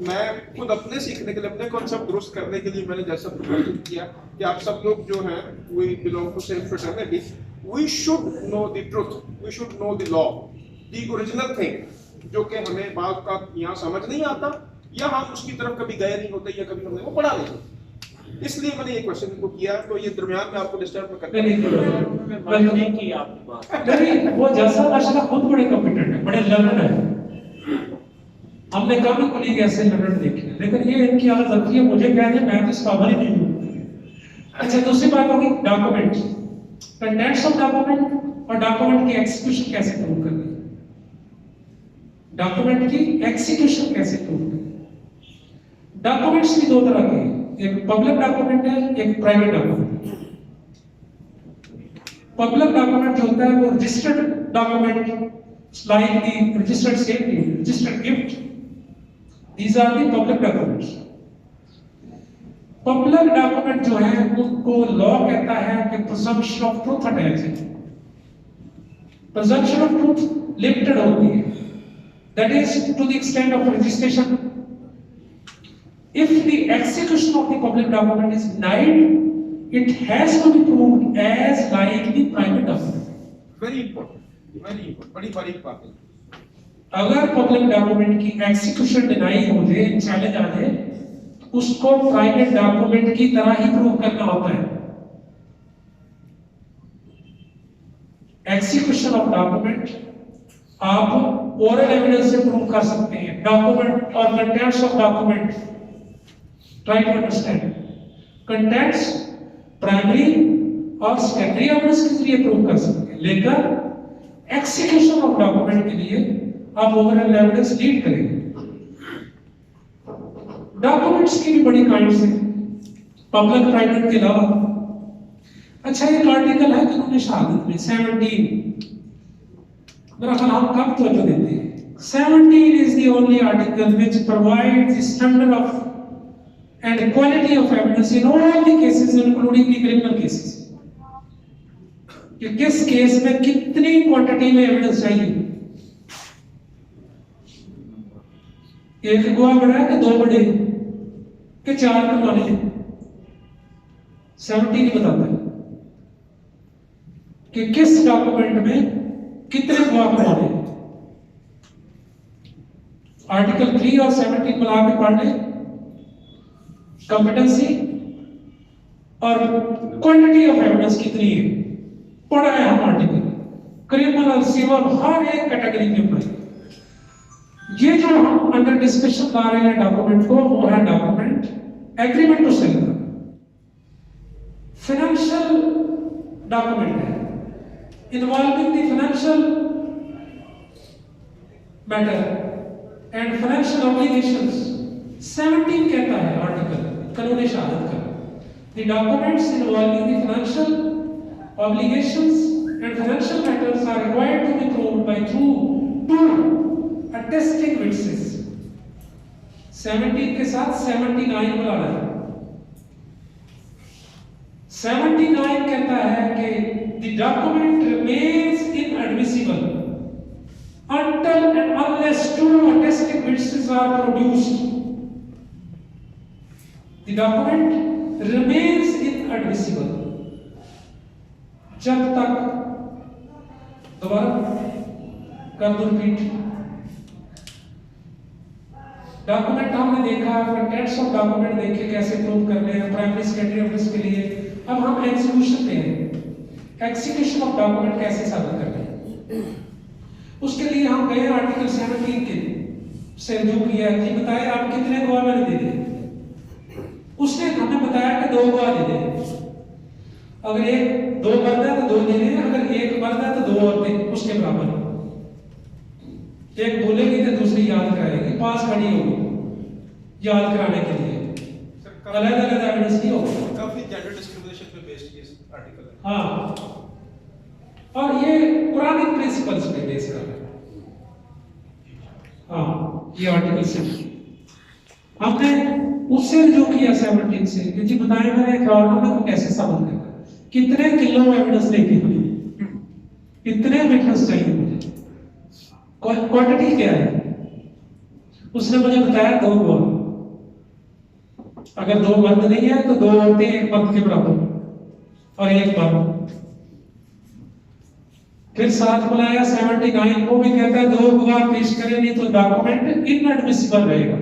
मैं खुद अपने सीखने के लिए, अपने कॉन्सेप्ट दुरुस्त करने के लिए मैंने जैसा प्रपोजल किया कि आप सब लोग जो हैं, we belong to same fraternity, we should know the truth, we should know the law, the original thing, जो कि हमें बात का यहाँ समझ नहीं आता, या हम उसकी तरफ कभी गए नहीं होते, या कभी हमने वो पढ़ा नहीं होता। इसलिए मैंने ये क्वेश्चन को किया। तो ये दरमियान में आपको डिस्टर्ब करने नहीं की आपकी बात नहीं, वो जैसा माशाल्लाह खुद बड़े कॉम्पिटेंट है, बड़े लर्नर है, हमने कभी कोई ऐसे लर्नर देखे हैं, लेकिन ये इनकी आदत होती है मुझे कहने, मैं तो इस काबिल ही नहीं हूँ। अच्छा, दूसरी बात होगी डॉक्यूमेंट, कंटेंट्स ऑफ डॉक्यूमेंट और डॉक्यूमेंट की एग्जीक्यूशन कैसे प्रूव करनी है, डॉक्यूमेंट की एग्जीक्यूशन कैसे प्रूव करनी। डॉक्यूमेंट्स भी दो तरह के हैं, एक पब्लिक डॉक्यूमेंट है, एक प्राइवेट डॉक्यूमेंट है। पब्लिक डॉक्यूमेंट जो होता है वो registered document, like the registered statement, registered gift, these are the public documents. Public document जो है उनको लॉ कहता है कि प्रिजम्पशन ऑफ ट्रूथ अटैच है। प्रिजम्पशन ऑफ ट्रूथ लिमिटेड होती है, that is to the extent of registration. If the execution of the public document is denied, it has to be proved as like the private document. Very important, बड़ी बारीक बात है। अगर public document की execution deny हो जाए, challenge आ जाए, उसको प्राइवेट डॉक्यूमेंट की तरह ही प्रूव करना होता है। एग्जीक्यूशन ऑफ डॉक्यूमेंट आप ओरल एविडेंस से प्रूव कर सकते हैं, डॉक्यूमेंट और contents of document, try to understand, contents primary और सेकेंडरी एविडेंस के जरिए प्रूव कर सकते हैं, लेकिन एक्जीक्यूशन ऑफ डॉक्यूमेंट के लिए आप ओवरऑल एविडेंस लीड करेंगे। डॉक्यूमेंट्स की भी बड़ी काइंड्स हैं, पब्लिक प्राइवेट के अलावा। अच्छा, एक आर्टिकल है कानून शहादत में 17, मेरा ख्याल हम कम तवज्जो देते हैं। 17 is the only article which provides the standard of and quality of evidence in all the cases including the criminal cases. कि किस केस में कितनी क्वांटिटी में एविडेंस चाहिए। एक गवाह बड़ा है कि दो बड़े कि चार करवाने हैं, 17 बताता है कि किस डॉक्यूमेंट में कितने गवाह करवाने हैं। आर्टिकल 3 और 17 मिला के पढ़ लें, कॉम्पिटेंसी और क्वांटिटी ऑफ एविडेंस कितनी है। पढ़ा है हम आर्टिकल, क्रिमिनल सिविल हर एक कैटेगरी में अप्लाई। ये जो हम अंडर डिस्कशन ला रहे हैं डॉक्यूमेंट को, वो है डॉक्यूमेंट एग्रीमेंट टू सेल का फाइनेंशियल डॉक्यूमेंट है, involving the financial matter and financial obligations. 17 कहता है आर्टिकल कानून शहादत का, the documents involving the financial obligations and financial matters are required to be proved by through two attesting witnesses। 17 के साथ 79 बुला रहा है। 79 कहता है कि the document remains inadmissible until and unless two attesting witnesses are produced। The document remains inadmissible जब तक, दोबारा कर दो रिपीट, डॉक्यूमेंट हमने देखा, कंटेंट्स ऑफ डॉक्यूमेंट देखे कैसे प्रूव करने हैं प्राइमरी सेकेंडरी एविडेंस के लिए। अब हम एग्जीक्यूशन पे हैं, एग्जीक्यूशन ऑफ डॉक्यूमेंट कैसे साबित करते हैं। उसके लिए हम गए आर्टिकल 17 के से जो किया है कि बताए आप कितने गवाह मैंने दे दिए। उसने हमें बताया कि 2 गवाह दे दे, अगर एक 2 मर्द है तो 2 देने हैं, अगर एक मर्द है तो 2 औरतें उसके बराबर, एक बोलेगी तो दूसरी याद कराएगी, पास खड़ी होगी याद कराने के लिए, अलग अलग एविडेंस नहीं होगा। काफी जेंडर डिस्क्रिमिनेशन पे बेस्ड ये आर्टिकल है। हाँ, और ये कुरानिक प्रिंसिपल्स पे बेस कर रहा है। हाँ, ये आर्टिकल से हमने उससे जो किया 17 से कि जी बताएं मैंने इकरारनामे को कैसे साबित करना, कितने किलो एविडेंस लेके हुई, कितने विटनेस चाहिए मुझे, क्वांटिटी क्या है। उसने मुझे बताया 2 गवाह, अगर 2 मर्द नहीं है तो 2 औरतें एक मर्द के बराबर और एक मर्द। फिर साथ बुलाया 79 को, भी कहता है 2 गवाह पेश करें नहीं तो डॉक्यूमेंट इनएडमिसिबल रहेगा।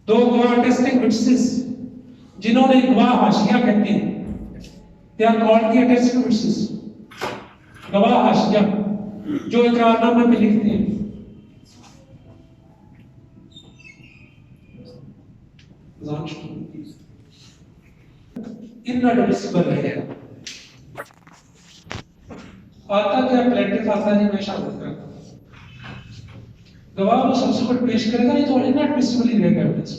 2 गवाह टेस्टिंग विटनेसेस जिन्होंने गवाह हाशिया कहते हैं, they are called the attesting witnesses, गवाह हाशिया जो इकरारनामे में लिखते हैं। इनएडमिसिबल रहेगा। आता क्या प्लेटिव आता जी मैं शहादत करता हूं, गवाह वो सब्सिक्वेंट पेश करेगा नहीं तो इनएडमिसिबल ही रहेगा एविडेंस।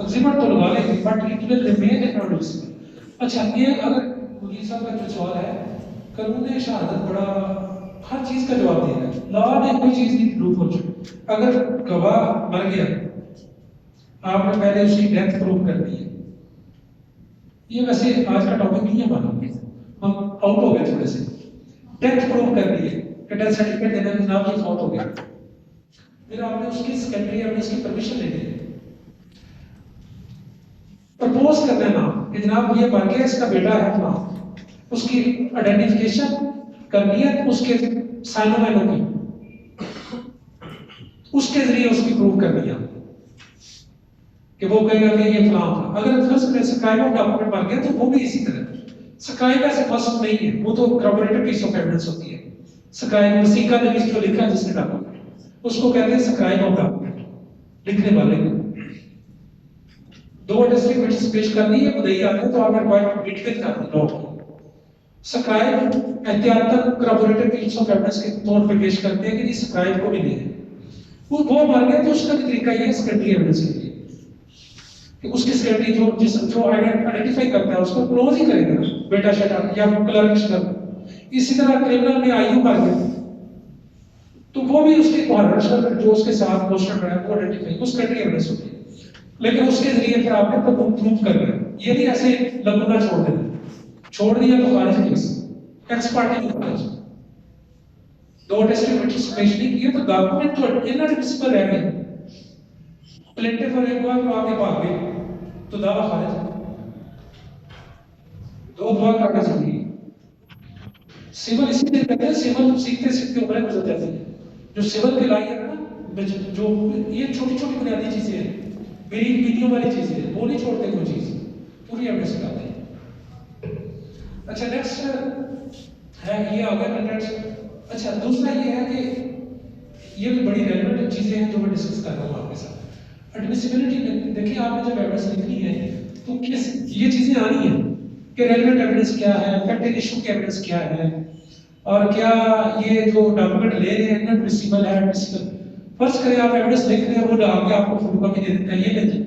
एग्जीमेंट तो लगा लेंगे but it will remain inadmissible. अच्छा, ये अगर मुनीर साहब का जो सवाल है, कानून शहादत बड़ा हर चीज का जवाब दे रहा है, लॉ में कोई चीज नहीं प्रूव हो चुकी। अगर गवाह मर गया, आपने पहले उसकी डेथ प्रूव कर दी है, ये वैसे आज का टॉपिक नहीं है हमारा, हम आउट हो गए थोड़े से। डेथ प्रूव कर दी है कि डेथ सर्टिफिकेट देना जनाब ये फौत हो गया, फिर आपने उसकी सेकेंडरी एविडेंस की परमिशन ले ली, प्रपोज कर देना कि जनाब ये मर गया, इसका बेटा है अपना, उसकी आइडेंटिफिकेशन करनी है, उसके साइनो मैनो की, उसके जरिए उसकी प्रूव करनी है कि वो कहेगा कि ये फलां था। अगर फर्स्ट में सब्सक्राइब ऑफ डॉक्यूमेंट मर गया तो वो भी इसी तरह सब्सक्राइब ऐसे मस्ट नहीं है, वो तो corroborated पीस ऑफ एविडेंस होती है। सब्सक्राइब वसीका ने जो लिखा है जिसने डॉक्यूमेंट, उसको कहते हैं सब्सक्राइब ऑफ डॉक्यूमेंट, लिखने वाले को। 2 अटेस्टिंग विटनेस पेश करनी है, मुद्दई आते हैं तो आपने रिक्वायर्ड विटनेस करनी नोट। सब्सक्राइब एहतियातन corroborated पीस ऑफ एविडेंस के तौर पे पेश करते हैं कि जी सब्सक्राइब को मिली है, वो मर गया तो उसका तरीका ये सेकेंडरी एविडेंस के लिए कि उसकी सेकेंडरी जो आइडेंटिफाई करता है उसको क्लोज ही करेगा, बेटा शेटा या क्लर्क शेटा। इसी तरह क्रिमिनल में आयु मर गया तो वो भी उसके जो उसके साथ पोस्टर है वो आइडेंटिफाई उस सेकेंडरी एविडेंस होती है, लेकिन उसके जरिए फिर आपने प्रूफ करना है। ये नहीं ऐसे लगुना छोड़ देना, छोड़ दिया तो खारिज केस, एक्स पार्टी की खारिज। 2 अटेस्टिंग विटनेस पेश नहीं किए तो डॉक्यूमेंट तो इनएडमिसिबल रह गया, प्लेंटिफ और एक गवाह को आगे भाग गए तो दावा खारिज। 2 गवाह करना चाहिए। सिविल इसीलिए कहते हैं, सिविल सीखते सीखते उम्रें गुजर जाती है। जो सिविल की लाई है ना, जो ये छोटी छोटी बुनियादी चीजें हैं, विधियों वाली चीजें हैं, वो नहीं छोड़ते कोई चीज, पूरी एविडेंस लगाते हैं। अच्छा, नेक्स्ट है, ये आ गया कंटेंट। अच्छा, दूसरा ये है कि ये भी बड़ी रेलेवेंट चीजें हैं जो मैं डिस्कस कर रहा हूँ आपके साथ। एडमिसिबिलिटी, देखिए आपने जब एविडेंस लिखनी है तो किस ये चीजें आनी है कि रेलेवेंट एविडेंस क्या है, फैक्ट इशू के एविडेंस क्या है, और क्या ये जो डॉक्यूमेंट ले रहे हैं एडमिसिबल है, एडमिसिबल। फर्स्ट करें आप एविडेंस लिख रहे हैं, वो डाल के आपको फोटोकॉपी दे देता है, ये ले जाए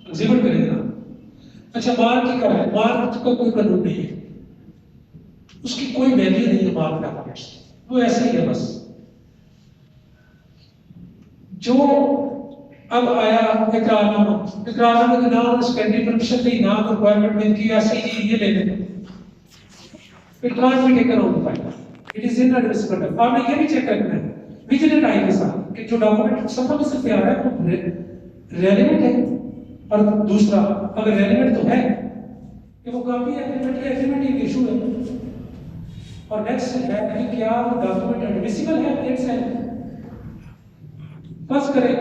एग्जिबिट करेगा। अच्छा, मार्क की कर, मार्क का कोई कानून नहीं है, उसकी कोई वैल्यू नहीं है मार्क डॉक्यूमेंट्स, वो ऐसा ही है बस। जो अब आया इकरारनामा, इकरारनामा के नाम सेकेंडरी परमिशन नहीं, नाम रिक्वायरमेंट में की ऐसे ही ये ले लेते, it can't be taken on the file, it is inadmissible. आपने ये भी चेक करना है विजिलेंट आई के साथ कि जो डॉक्यूमेंट सफा में से तैयार है वो रेलेवेंट है, और दूसरा अगर रेलेवेंट तो है कि वो काफी एग्रीमेंट है, एग्रीमेंट एक इशू है, और नेक्स्ट है कि क्या वो डॉक्यूमेंट एडमिसिबल है, एविडेंस है। बस करें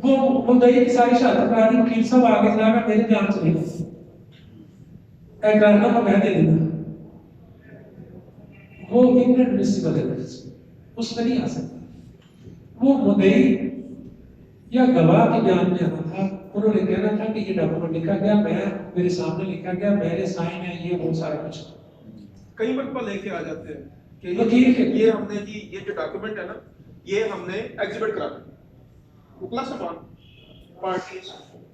वो मुद्दई की सारी शहादत करा दी, वकील साहब आगे जनाब मेरे ध्यान से नहीं, इकरारनामा मैं दे देना, वो इनएडमिसिबल एविडेंस उसमें नहीं आ सकता। वो मुद्दई या गवाह के बयान में आना था, उन्होंने कहना था कि ये डॉक्यूमेंट लिखा गया, मैं मेरे सामने लिखा गया, मेरे साइन है, ये वो सारा कुछ। कई मरतबा लेके आ जाते हैं कि वकील के ये हमने जी ये जो डॉक्यूमेंट है ना, ये हमने एग्जिबिट कराना, उकला सबान पार्टीज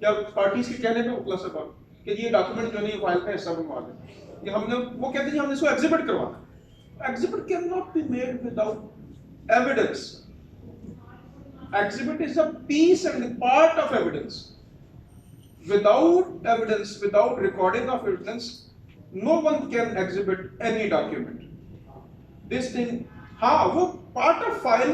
या पार्टीज के कहने पे उकला सबान कि ये डॉक्यूमेंट जो नहीं फाइल का हिस्सा बनवा दें, ये हमने, वो कहते हैं हमने इसको एग्जिबिट करवाना। Exhibit can not be made without evidence. Exhibit is a piece and part of evidence. Without evidence, without recording of evidence, no one can exhibit any document. This thing, हाँ वो part of file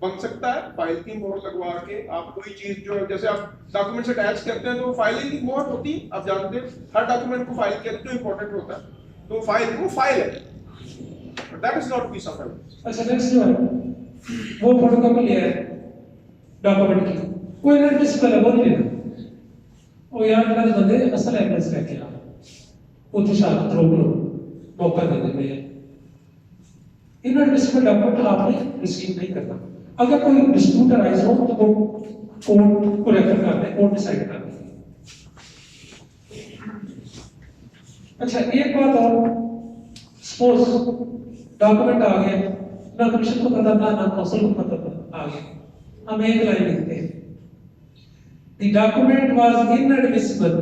बन सकता है, file की मोहर लगवा के आप कोई चीज जो जैसे आप डॉक्यूमेंट से अटैच करते हैं तो फाइलिंग की मोहर होती है, आप जानते हैं हर डॉक्यूमेंट को फाइल के तो इंपॉर्टेंट होता है, तो फाइल वो फाइल है, but that is not a piece of evidence. अच्छा, नेक्स्ट जो है वो फोटोकॉपी लिया है डॉक्यूमेंट की, कोई इनएडमिसिबल है वो नहीं लेना, वो यार मेरे बंदे असल एविडेंस लेके आ, उसे शहादत रोक लो, मौका दे देते हैं। इनएडमिसिबल डॉक्यूमेंट आपने रिसीव नहीं करना। अगर कोई डिस्प्यूट अराइज हो तो वो कोर्ट को रेफर कर दे, कोर्ट डिसाइड कर दे। अच्छा, एक बात और, सपोज डॉक्यूमेंट आ गया, ना कमीशन को पता था ना काउंसिल को पता आ गया, हम एक लाइन लिखते हैं, the document was inadmissible,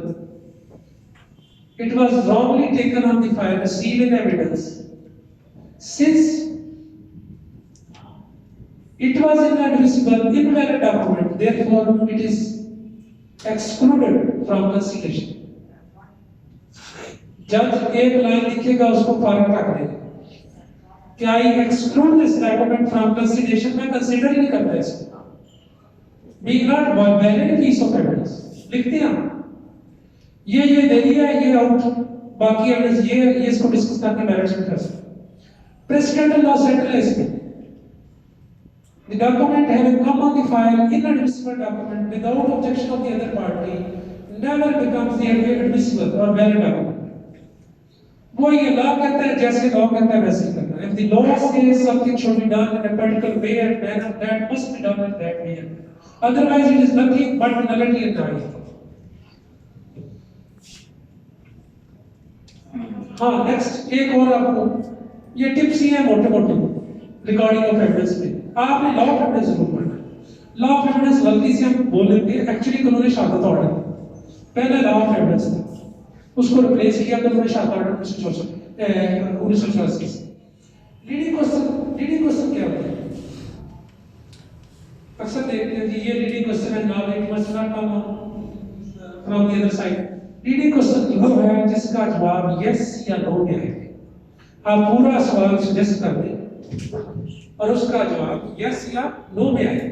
it was wrongly taken on the file, received in evidence, since it was inadmissible, invalid document, therefore it is excluded from consideration. जब एक लाइन लिखेगा उसको फारग रख देगा, क्या I exclude this document from consideration, मैं consider ही नहीं करता इसको, being not valid piece of evidence लिखते हैं ये दे दिया, ये आउट, बाकी एविडेंस ये इसको डिस्कस करके मैरिज में कर सकते। प्रेसिडेंशियल लॉ सेटल है इसमें, the document having come on the file, inadmissible document without objection of the other party, never becomes the admissible or valid document. वो ये लॉ कहता है, जैसे लॉ कहता है वैसे ही करना है। If the law says something should be done in a particular way and manner, that must be done in that way. Otherwise, it is nothing but nullity and nullity. हाँ, next एक और आपको ये टिप्स ही हैं मोटे मोटे recording of evidence में। आपने लॉ ऑफ एविडेंस जरूर पढ़ना। लॉ ऑफ एविडेंस गलती से हम बोल लेते हैं, एक्चुअली कानूनी शहादत ऑर्डर पहला लॉ ऑफ एविडेंस था, उसको रिप्लेस किया कानूनी शहादत ऑर्डर 1984 से। लीडिंग क्वेश्चन क्या होता है? अक्सर देखते हैं कि ये लीडिंग क्वेश्चन है, now it must not come from the other side. Leading question वो है जिसका जवाब यस या नो में है। आप पूरा सवाल सजेस्ट कर दें और उसका जवाब यस या नो में आए।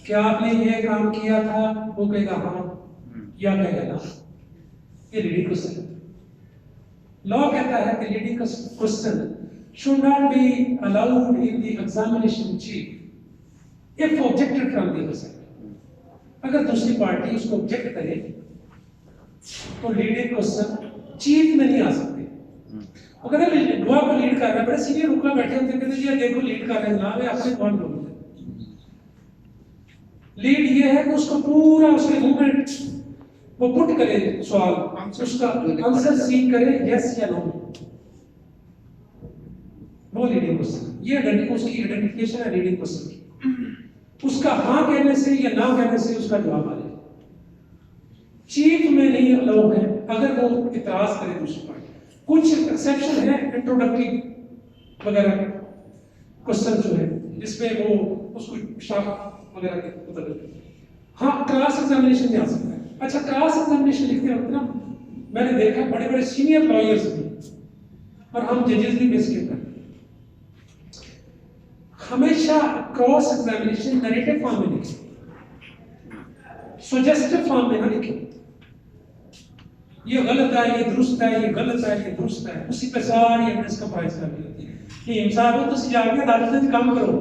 क्या आपने ये काम किया था, वो कहेगा हाँ या कहेगा ना, ये लीडिंग क्वेश्चन है। लॉ कहता है कि leading question should not be allowed in the examination chief if objected from the other side. अगर दूसरी पार्टी उसको ऑब्जेक्ट करे तो लीडिंग क्वेश्चन चीफ में नहीं आ सकते। वो कहते हैं दुआ को लीड कर रहा है, बड़े सीनियर रुकना बैठे होते हैं, कहते हैं जी देखो लीड कर रहे हैं जनाब, आपसे कौन लोग लीड ये है कि उसको पूरा उसके मूवमेंट वो पुट करे सवाल, उसका आंसर सीख करे यस या नो, वो लीडिंग क्वेश्चन, ये उसकी आइडेंटिफिकेशन है लीडिंग क्वेश्चन की। उसका हाँ कहने से या ना कहने से उसका जवाब आ जाए। चीफ में नहीं अलाउ है अगर वो इतराज करे दूसरी पार्टी, कुछ एक्सेप्शन है इंट्रोडक्टरी वगैरह क्वेश्चन जो है जिसमें वो उसको शाख वगैरह के मतलब, हाँ क्रॉस एग्जामिनेशन में आ सकता है। अच्छा क्रॉस एग्जामिनेशन लिखते वक्त ना मैंने देखा बड़े बड़े सीनियर लॉयर्स भी और हम जजेस भी मिस करते हैं, हमेशा क्रॉस एग्जामिनेशन नरेटिव फॉर्म में लिखे, सजेस्टिव फॉर्म में ना लिखे, ये गलत है, ये दुरुस्त है, ये गलत है, ये दुरुस्त है, उसी पे सारी एविडेंस कंपाइल करनी होती है कि इंसान हो तो जाके अदालत में काम करो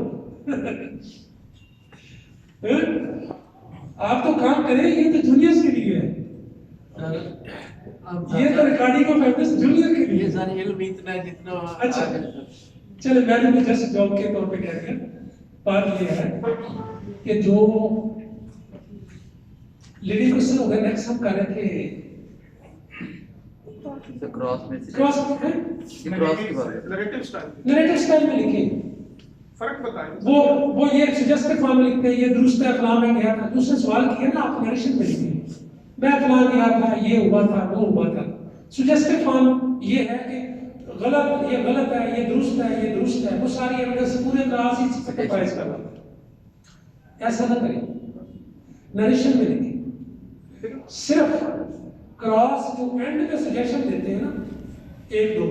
आप तो काम करें, ये तो जूनियर्स के लिए है, ये तो रिकॉर्डिंग ऑफ एविडेंस जूनियर के लिए, ये सारी इल्म इतना है जितना अच्छा चलो मैंने भी जस्ट जॉब के तौर पे कह दिया। बात ये है कि जो लीडिंग क्वेश्चन हो गया, नेक्स्ट हम कर रहे थे क्रॉस में क्रॉस है, ये क्रॉस की बात है। नरेटिव स्टाइल में लिखे, फर्क बताएं। वो ये सजेस्टिव फॉर्म में लिखते हैं, ये दुरुस्त है फलां में गया था, दूसरे सवाल किया ना आप नरेशन में लिखे, मैं फलां गया था, ये हुआ था, वो हुआ था। सजेस्टिव फॉर्म ये है कि गलत, ये गलत है, ये दुरुस्त है, ये दुरुस्त है, वो सारी एविडेंस पूरे क्लास ही से कंपाइल कर रहा है। ऐसा ना करें, नरेशन में लिखे, सिर्फ क्रॉस जो एंड में सजेशन देते हैं ना एक दो,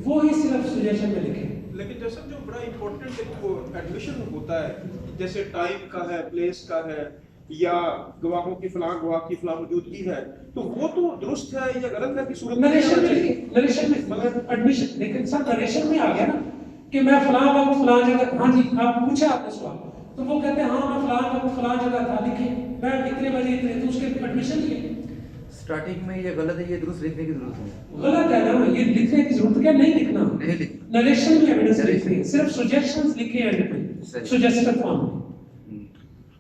वो ही सिर्फ सजेशन में लिखे। लेकिन जैसा जो बड़ा इंपॉर्टेंट एक एडमिशन होता है, जैसे टाइम का है, प्लेस का है, या गवाहों की फलां गवाह की फलां मौजूदगी है, तो वो तो दुरुस्त है या गलत है की सूरत में नरेशन में लिखे, नरेशन में मतलब एडमिशन, लेकिन सर नरेशन में आ गया ना कि मैं फलां वक्त फलां जगह, हाँ जी आप पूछा आपने सवाल, तो वो कहते हैं हाँ मैं फलां वक्त फलां जगह था, लिखे मैं इतने बजे इतने, तो उसके एडमिशन लिए स्टार्टिंग में ये गलत है, ये दुरुस्त लिखने की जरूरत है। गलत है ना, ये लिखने की जरूरत क्या, नहीं लिखना, नहीं लिखना। नरेशन में एविडेंस लिखते हैं, सिर्फ सजेशंस लिखे एंड पे, सजेस्टिव फॉर्म में।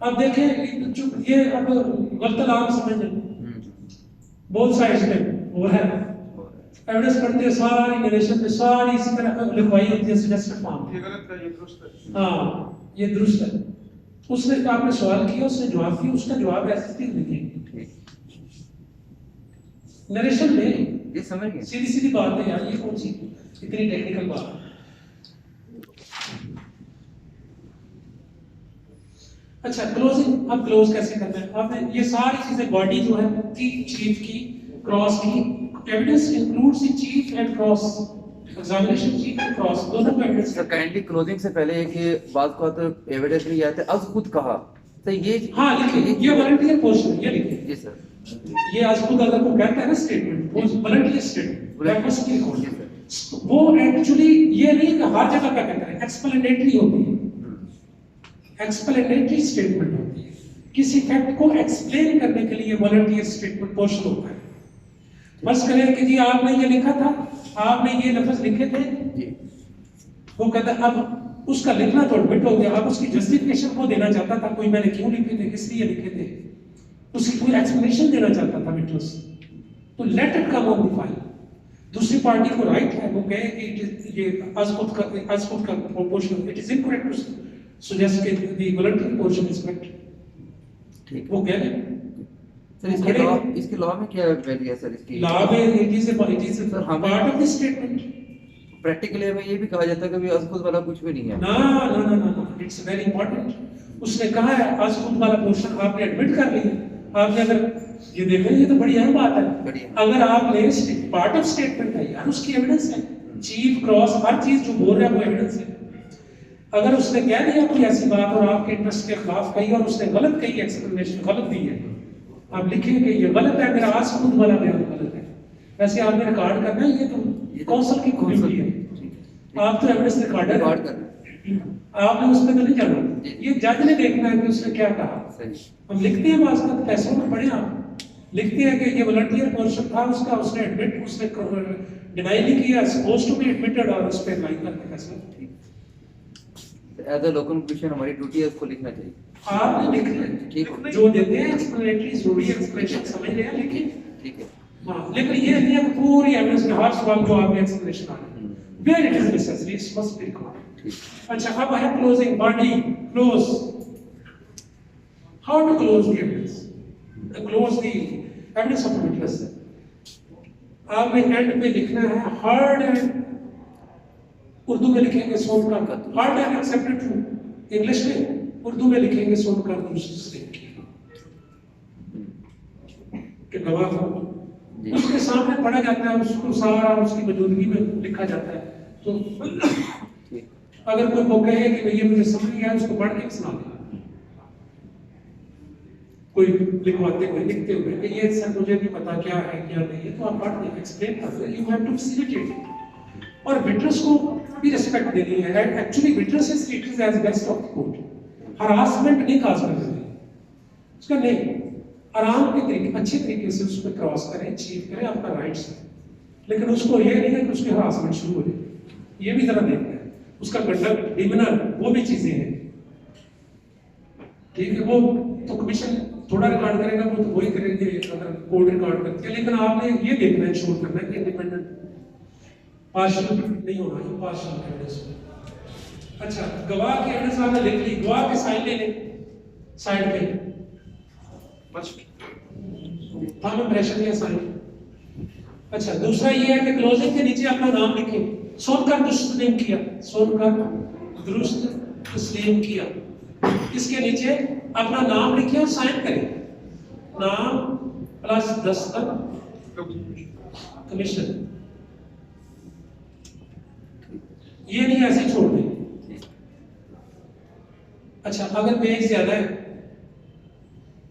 अब देखें जो ये अब गलतलाम समझ बोथ साइड्स में वो है, एविडेंस पढ़ते हैं सारी नरेशन में सारी इसी तरह लिखवाई होती है सजेस्टिव फॉर्म। ये गलत है, ये दुरुस्त है, हाँ ये दुरुस्त है, उसने आपने सवाल किया, उसने जवाब दिया, उसका जवाब ऐसे ही लिखे नरेशन में। ये समझ गए, सीधी सीधी बात है यार, ये कौन सी इतनी टेक्निकल बात। अच्छा क्लोजिंग, अब क्लोज कैसे करना है, आपने ये सारी चीजें बॉडी जो है थी चीफ की, क्रॉस की, evidence includes the cheap and cross, examination cheap and cross दोनों का एविडेंस। सर काइंडली क्लोजिंग से पहले कि बात को तो एविडेंस नहीं आते, अब खुद कहा तो ये हाँ लिखिए, ये वॉलंटियर पोर्शन ये लिखिए, जी सर, ये आज खुद अगर को कहता है ना स्टेटमेंट, वो volunteer statement that must be recorded. वो एक्चुअली ये नहीं कि हर जगह का कहता है, एक्सप्लेनेटरी होती है, एक्सप्लेनेटरी स्टेटमेंट होती है, किसी फैक्ट को एक्सप्लेन करने के लिए वॉलंटियर स्टेटमेंट पोर्शन होता है। बस करें कि जी आपने ये लिखा था, आपने ये लफ्ज लिखे थे, वो कहता है अब उसका लिखना तो एडमिट हो गया, अब उसकी जस्टिफिकेशन को देना चाहता था, कोई मैंने क्यों लिखे थे, किस लिए लिखे थे, उसकी कोई एक्सप्लेनेशन देना चाहता था विटनेस, तो let it come on the file. दूसरी पार्टी को राइट है वो कहे कि ये आज खुद का proportion, it is incorrect to suggest that the voluntary portion is correct, ठीक वो कह रहे सर। इसके लॉ में क्या वैल्यू है सर इसकी? लॉ में इट इज सर, हमें- part of the statement. Practically में ये भी कहा जाता है कि अजखुद वाला कुछ भी नहीं है। ना ना ना ना, इट्स वेरी इंपॉर्टेंट। उसने कहा है आज खुद वाला पोर्शन आपने एडमिट कर लिया, आपने अगर ये देखा, ये तो बड़ी अहम बात है, बढ़िया। अगर आपने पार्ट ऑफ स्टेटमेंट है यार, उसकी एविडेंस है, चीफ क्रॉस हर चीज जो बोल रहा है वो एविडेंस है। अगर उसने कह दिया कोई ऐसी बात और आपके इंटरेस्ट के खिलाफ कही और उसने गलत कही, एक्सप्लेनेशन गलत दी है, आप लिखेंगे कि ये गलत है, मेरा आज खुद वाला बयान गलत है, वैसे आपने रिकॉर्ड करना है, ये तो काउंसिल की ड्यूटी है, आप तो एविडेंस रिकॉर्डर रिकॉर्ड कर रहे हैं। आपने उसमें तो नहीं जाना, ये जज ने देखना है कि उसने क्या कहा। सही। हम लिखते हैं बात का पैसों में पढ़े, आप लिखते हैं कि ये वॉलंटियर पोर्शन था उसका, उसने एडमिट, उसने डिनाई नहीं किया, सपोज टू बी एडमिटेड, और उस पर लाइन करने का sir as a local commission हमारी ड्यूटी है उसको लिखना चाहिए। आपने लिखना है, ठीक है जो देते हैं एक्सप्लेनेटरी जरूरी एक्सप्लेनेशन समझ रहे हैं, लेकिन ठीक है। हाँ, लेकिन ये नहीं है कि पूरी एविडेंस में हर सवाल को आपने एक्सप्लेनेशन आना है, where it is necessary it's must be recorded. ठीक। अच्छा, अब है closing body close, how to close the evidence, close the evidence of witness. आपने एंड पे लिखना है हार्ड एंड, उर्दू में लिखेंगे सोन का, hard and accepted true, English में उर्दू में लिखेंगे सोन का दूसरे के गवाह को जी। उसके सामने पढ़ा जाता है, उसको सारा उसकी मौजूदगी में लिखा जाता है। तो ठीक। अगर कोई वो कहे कि भैया मुझे समझ नहीं आया, उसको पढ़ के सुना दे, कोई लिखवाते हुए लिखते हुए कि ये सर मुझे नहीं पता क्या है क्या नहीं है, तो आप पढ़ दें, एक्सप्लेन कर दें, यू हैव टू फैसिलिटेट। और विटनेस को भी रिस्पेक्ट देनी है, actually witness is treated as best of the court, harassment नहीं काज करनी है उसका, नहीं, आराम के तरीके अच्छे तरीके से उस पर क्रॉस करें, चीट करें, आपका राइट्स है, लेकिन उसको ये नहीं है कि उसकी हरासमेंट शुरू हो जाए, ये भी जरा देखना है, उसका कंडक्ट डिमिनर वो भी चीजें हैं, ठीक है। वो तो कमीशन थोड़ा रिकॉर्ड करेगा, वो तो वही करेंगे अगर कोर्ट रिकॉर्ड करती है, लेकिन आपने ये देखना है, शोर करना है कि इंडिपेंडेंट पार्शियल नहीं होना, इम्पार्शियल एविडेंस। अच्छा, गवाह की एविडेंस आपने लिख ली, गवाह के साइन ले लें साइड पे, बस थंब इंप्रेशन या साइन। अच्छा, दूसरा ये है कि क्लोजिंग के नीचे अपना नाम लिखें, सोनकर तस्लीम किया, सोनकर दुरुस्त तस्लीम किया, इसके नीचे अपना नाम लिखिए और साइन करें, नाम प्लस दस्तखत कमीशन, ये नहीं ऐसे छोड़ दें। अच्छा, अगर पेज ज्यादा है,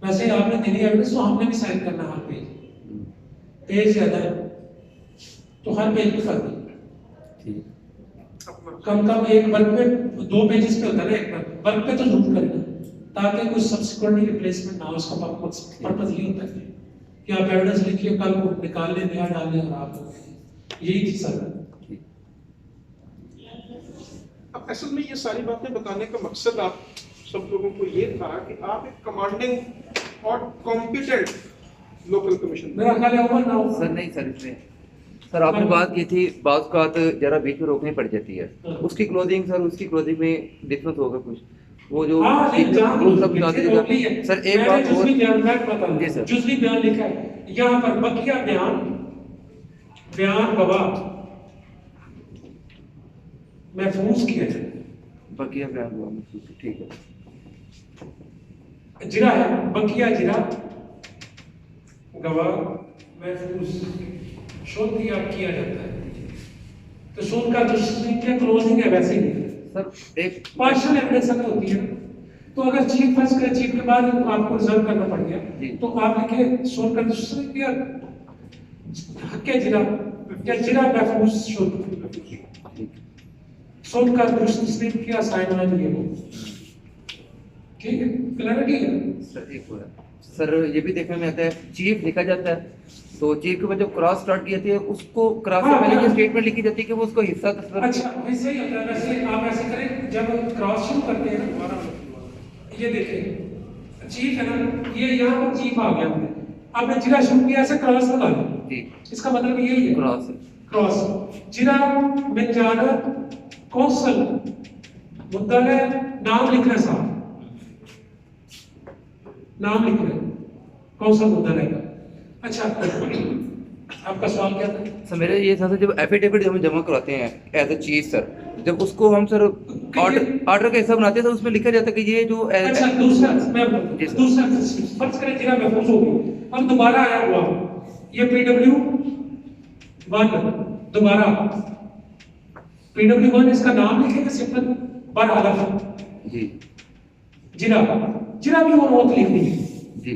वैसे आपने देनी एविडेंस तो हमने भी साइन करना हर पेज, पेज ज्यादा है तो हर पेज पे कर दें, कम कम एक वर्क पे 2 पेजेस पे होता है ना, एक वर्क पे तो जरूर करेगा, ताकि कोई सब्सिक्वेंटली रिप्लेसमेंट ना हो। उसका पर्पस ये होता है कि आप एविडेंस लिखिए, कल को निकाल ले, नया डाल ले, और आप यही थी सर। अब असल में ये सारी बातें बताने का मकसद आप सब लोगों को ये था कि आप एक कमांडिंग और कॉम्पिटेंट लोकल कमीशन, मेरा ख्याल है ओवर नाउ सर नहीं सर, इसमें सर आपने बात की थी बात का जरा बीच में रोकनी पड़ जाती है, उसकी क्लोजिंग सर, उसकी क्लोजिंग में डिफरेंस होगा कुछ, वो जो हाँ, नहीं, जान वो सब बता दीजिएगा सर। एक बात और जुज़वी बयान मैं बता जी सर, जुज़वी बयान लिखा है यहाँ पर, बकिया बयान, बयान गवाह महफूज किया जाए, बकिया बयान हुआ मुझे, ठीक है। जिरा है, बकिया जिरा गवाह महफूज शुद्ध या किया जाता है, तो शुद्ध का जो क्लोजिंग है वैसे ही नहीं सर एक पार्शियल एविडेंस अगर होती है, तो अगर चीफ फर्स्ट करे, चीफ के बाद आपको रिजर्व करना पड़ जी। गया, तो आप लिखे सोन का या हक्के जिरा या जिरा महफूज शुद्ध, सोन का तस्लीम किया, साइन वाइन ये वो, ठीक है, क्लैरिटी है सर। एक और सर ये भी देखने में आता है, चीफ लिखा जाता है तो चीफ के बाद जब क्रॉस स्टार्ट किया थी उसको क्रॉस से पहले ये स्टेटमेंट लिखी जाती है कि वो उसको हिस्सा अच्छा, वैसे ही होता है। वैसे आप ऐसे करें, जब क्रॉस शुरू करते हैं ना, ये देखिए चीफ है ना, ये यहाँ पर चीफ आ गया, आपने जिरा शुरू किया, ऐसे क्रॉस लगा दी, इसका मतलब यही है क्रॉस क्रॉस। जिरा में जाना कौशल मुद्दा है, नाम लिखना है साहब, नाम लिखना है, कौशल मुद्दा रहेगा। अच्छा, आपका सवाल क्या था सर? मेरा ये था सर, जब एफिडेविट हम जमा कराते हैं एज अ चीफ सर, जब उसको हम सर ऑर्डर का हिस्सा बनाते हैं तो उसमें लिखा जाता है कि ये जो अच्छा, दूसरा फर्ज करें जिरा महफूज हो गई, अब दोबारा आया हुआ ये PW1 दोबारा, PW1 इसका नाम लिखेंगे सिंपल बर हलफ जी, जिरा, जिरा भी और ओथ लिखनी है जी,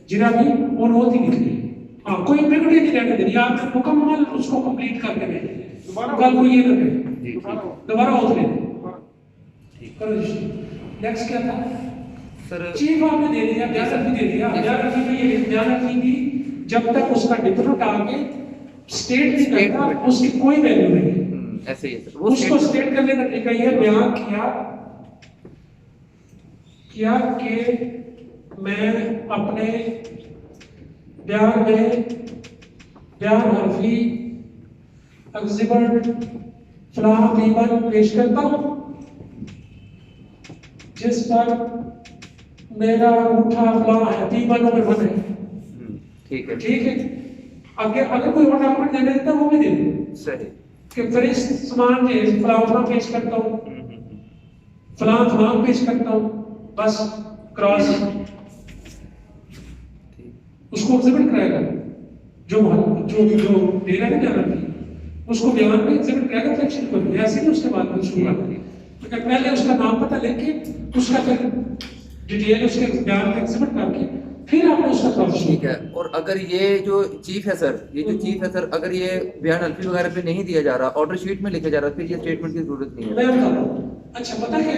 जिरा भी और ओथ ही लिखनी है, हाँ, कोई एम्बिगुइटी नहीं रहने देनी, आप मुकम्मल उसको कंप्लीट करके भेजेंगे, कल को ये ना जी, दोबारा ओथ ले करो जी। नेक्स्ट क्या था सर? चीफ आपने दे दिया, बयान भी दे दिया, बयान में ये बयान भी जब तक उसका डिफरेंट आगे स्टेट नहीं करता, Statement. उसकी कोई वैल्यू नहीं है। ऐसे ही है सर, वो उसको statement- स्टेट करने का तरीका ये बयान किया कि मैं अपने बयान में बयान हरफी एग्जिबट फलां दीवान पेश करता हूं जिस पर मेरा अंगूठा फलां है, दीवान नंबर 1 है। ठीक है, ठीक है, अगर कोई और डॉक्यूमेंट देने देता है वो भी दे दे सही। कि फिर सामान जो है फलां फलां पेश करता हूं, फलां फलां पेश करता हूं, बस क्रॉस उसको एग्जिबिट कराएगा। जो जो जो दे रहा है ना बयान उसको बयान में एग्जिबिट कराएगा फ्रैक्शन को, ऐसे ही उसके बाद में शुरू करना है। तो पहले उसका नाम पता लिख के उसका फिर डिटेल उसके बयान में एग्जिबिट करके फिर आपने उसका क्रॉस ठीक है। और अगर ये जो चीफ है सर, ये जो चीफ है सर, अगर ये बयान हल्फी वगैरह पे नहीं दिया जा रहा, ऑर्डर शीट में लिखा जा रहा, फिर ये स्टेटमेंट की जरूरत नहीं है। मैं बताता हूं। अच्छा पता है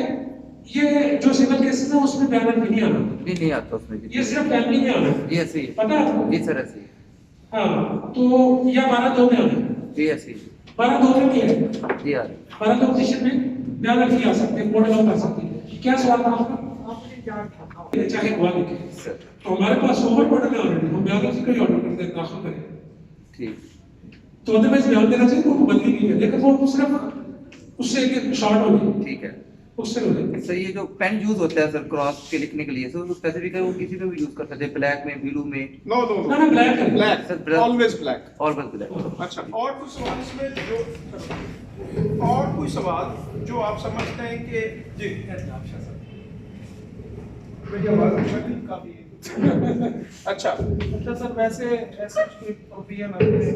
ये जो सिविल केसेस है उसमें बयान भी नहीं आना, नहीं आता उसमें जी। ये सिर्फ फैमिली में आना जी ऐसे ही है। पता है आपको? जी सर ऐसे ही है। हाँ तो या 12(2) में आना, जी ऐसे ही 12(2) में भी है, जी यार 12(2) पोजीशन में बयान भी आ सकते हैं, कोर्ट लॉ कर सकते हैं। क्या सवाल था आपका? चाहे गवाह लिखे सर, तो हमारे पास ओवर ऑर्डर में ऑलरेडी हम बयान की कोई ऑर्डर करते हैं दाखिल करें ठीक तो अदरवाइज बयान देना चाहिए तो बंदी नहीं है, लेकिन वो सिर्फ उससे एक शॉर्ट हो गई ठीक है उससे हो गई। सर। ये जो पेन यूज होता है सर क्रॉस के लिखने के लिए, सर वो स्पेसिफिक है, वो किसी पे भी यूज कर सकते हैं, ब्लैक में, ब्लू में, नो नो ना ना ब्लैक है black, Sir, black. Always black. और बस ब्लैक। अच्छा, और कुछ सवाल इसमें जो और कोई सवाल जो आप समझते हैं कि जी मेरी आवाज काफी अच्छा अच्छा सर, वैसे ऐसा कोई प्रोविजन हमने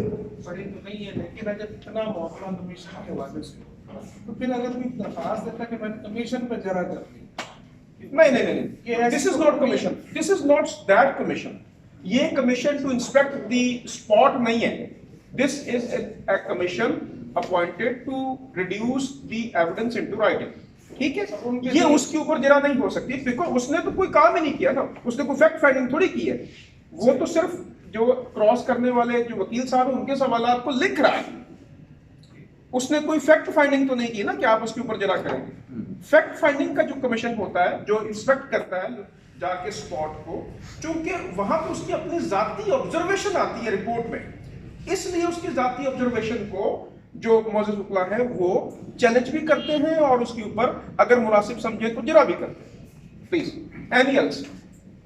पढ़ी तो नहीं है, लेकिन अगर इतना मामला कमीशन के हवाले से तो फिर अगर कोई दरखास्त देता कि मैंने कमीशन पे जरा कर दी, नहीं, this is not commission, this is not that commission. ये commission to inspect the spot नहीं है, this is a commission appointed to reduce the evidence into writing. ठीक है, ये उसके ऊपर जरा नहीं हो सकती, बिकॉज उसने तो कोई काम ही नहीं किया ना, उसने कोई फैक्ट फाइंडिंग थोड़ी की है, वो तो सिर्फ जो क्रॉस करने वाले जो वकील साहब हैं उनके सवालात को लिख रहा है, उसने कोई फैक्ट फाइंडिंग तो नहीं की ना कि आप उसके ऊपर जरा करेंगे। फैक्ट फाइंडिंग का जो कमीशन होता है, जो इंस्पेक्ट करता है जाके स्पॉट को, चूंकि वहां पर उसकी अपनी जाती ऑब्जर्वेशन आती है रिपोर्ट में, इसलिए उसकी जाती ऑब्जर्वेशन को जो मौजूद वकला है वो चैलेंज भी करते हैं और उसके ऊपर अगर मुनासिब समझे तो जरा भी करते हैं। Please any else?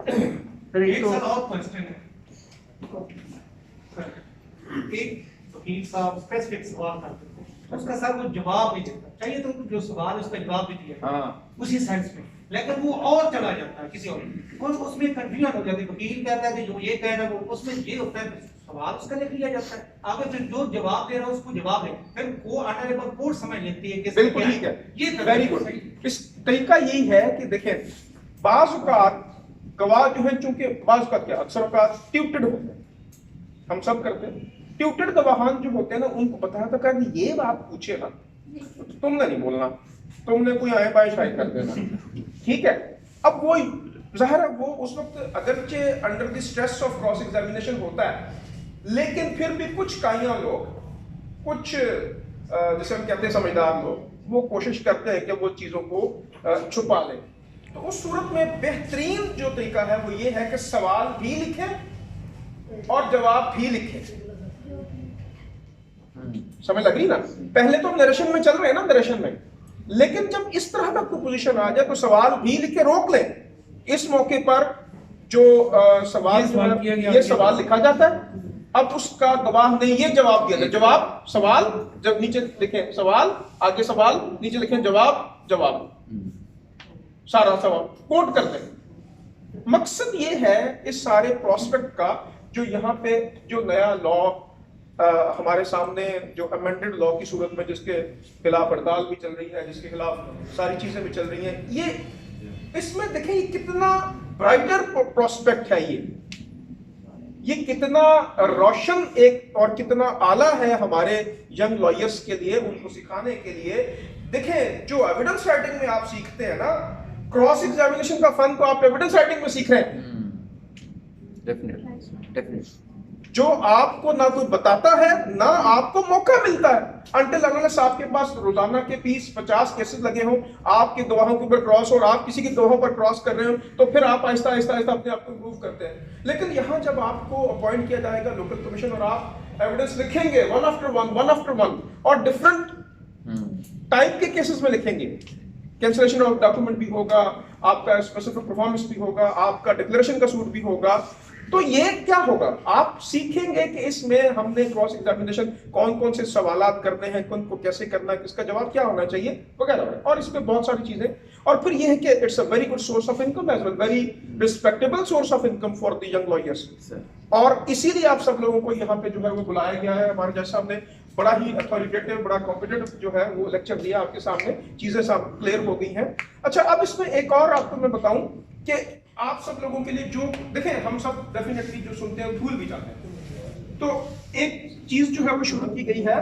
सर एक सर और क्वेश्चन है। एक वकील साहब स्पेसिफिक सवाल करते थे, उसका सर वो जवाब नहीं देता, चाहिए तो जो सवाल है उसका जवाब भी दिया हाँ, उसी सेंस में, लेकिन वो और चला जाता है किसी और उसमें कंफ्यूजन हो जाती है। वकील कहता है कि जो ये कह रहा है वो उसमें ये होता है, सवाल उसका लिख लिया जाता है, आगे फिर जो जवाब दे रहा है उसको जवाब है, फिर वो ऑनरेबल कोर्ट समझ लेती है कि बिल्कुल ठीक है, ये वेरी गुड। इस तरीका यही है कि देखें, बाज़ औक़ात गवाह जो है, चूंकि बाज़ औक़ात क्या अक्सर औक़ात ट्यूटेड होते हैं, हम सब करते हैं, ट्यूटेड गवाहान जो होते हैं ना, उनको बताया था कि ये बात पूछे ना तो तुमने नहीं बोलना, तुमने कोई आए बाय शाय कर देना। ठीक है, अब वो ज़ाहिर है वो उस वक्त अगरचे under the stress of cross examination होता है, लेकिन फिर भी कुछ काइयां लोग, कुछ जैसे हम कहते हैं समझदार लोग, वो कोशिश करते हैं कि वो चीज़ों को छुपा लें। तो उस सूरत में बेहतरीन जो तरीका है वो ये है कि सवाल भी लिखें और जवाब भी लिखें। समझ लग रही ना? पहले तो हम नरेशन में चल रहे हैं ना, नरेशन में, लेकिन जब इस तरह का कोई पोजीशन आ जाए तो सवाल भी लिखे रोक लें। इस मौके पर जो सवाल ये सवाल लिखा जाता है, अब उसका गवाह ने ये जवाब दिया, जवाब सवाल, जब नीचे लिखें सवाल, आगे सवाल, नीचे लिखें जवाब, जवाब, सारा सवाल कोट कर दें। मकसद ये है इस सारे प्रोस्पेक्ट का, जो यहाँ पे जो नया लॉ हमारे सामने, जो अमेंडेड लॉ की सूरत में जिसके खिलाफ हड़ताल भी चल रही है, जिसके खिलाफ सारी चीजें भी चल रही हैं, ये इसमें देखें ये कितना ब्राइटर प्रोस्पेक्ट है, ये कितना रोशन एक और कितना आला है हमारे यंग लॉयर्स के लिए, उनको सिखाने के लिए। देखें, जो एविडेंस राइटिंग में आप सीखते हैं ना, क्रॉस एग्जामिनेशन का फन तो आप एविडेंस राइटिंग में सीख रहे हैं। डेफिनेटली। जो आपको ना कोई बताता है ना आपको मौका मिलता है। अंटिल अनलेस आपके पास रोजाना के 20-50 केसेस लगे हों आपके गवाहों के ऊपर क्रॉस और आप किसी के गवाहों पर क्रॉस कर रहे हो, तो फिर आप आहिस्ता आहिस्ता आहिस्ता अपने आप को इम्प्रूव करते हैं। लेकिन यहाँ जब आपको अपॉइंट किया जाएगा लोकल कमीशन और आप एविडेंस लिखेंगे वन आफ्टर वन और डिफरेंट टाइप के केसेस में लिखेंगे, कैंसिलेशन ऑफ डॉक्यूमेंट भी होगा, आपका स्पेसिफिक परफॉर्मेंस भी होगा, आपका डिक्लेरेशन का सूट भी होगा, तो ये क्या होगा, आप सीखेंगे कि इसमें हमने क्रॉस एग्जामिनेशन कौन कौन से सवालात करने हैं, कौन को कैसे करना है, किसका जवाब क्या होना चाहिए वगैरह, और इसमें बहुत सारी चीजें। और फिर ये है कि it's a very good source of income as well, very respectable source of income for the young lawyers. और इसीलिए आप सब लोगों को यहाँ पे जो है वो बुलाया गया है। हमारे जैसा हमने बड़ा ही अथॉरिटेटिव, बड़ा कॉम्पिटेटिव जो है वो लेक्चर दिया आपके सामने, चीजें सब क्लियर हो गई हैं। अच्छा, अब इसमें एक और आपको मैं बताऊं कि आप सब लोगों के लिए जो देखें, हम सब डेफिनेटली जो सुनते हैं भूल भी जाते हैं, तो एक चीज जो है वो शुरू की गई है।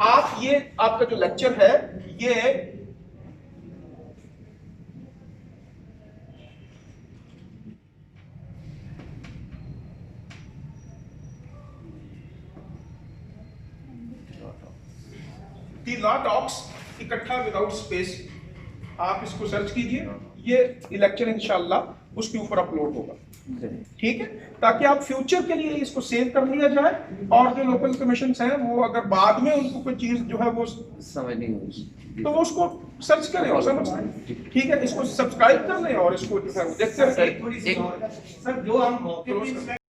आप ये आपका जो लेक्चर है ये लॉ टॉक्स इकट्ठा विदाउट स्पेस, आप इसको सर्च कीजिए, ये लेक्चर इंशाल्लाह उसके ऊपर अपलोड होगा, ठीक है, ताकि आप फ्यूचर के लिए इसको सेव कर लिया जाए। और जो लोकल कमीशन हैं वो अगर बाद में उनको कोई चीज जो है वो समझ नहीं होगी तो वो उसको सर्च करें और समझ लें, ठीक है, इसको सब्सक्राइब कर लें और इसको जो है वो देखते रहें। थोड़ी सी और, सर जो हम मौके पे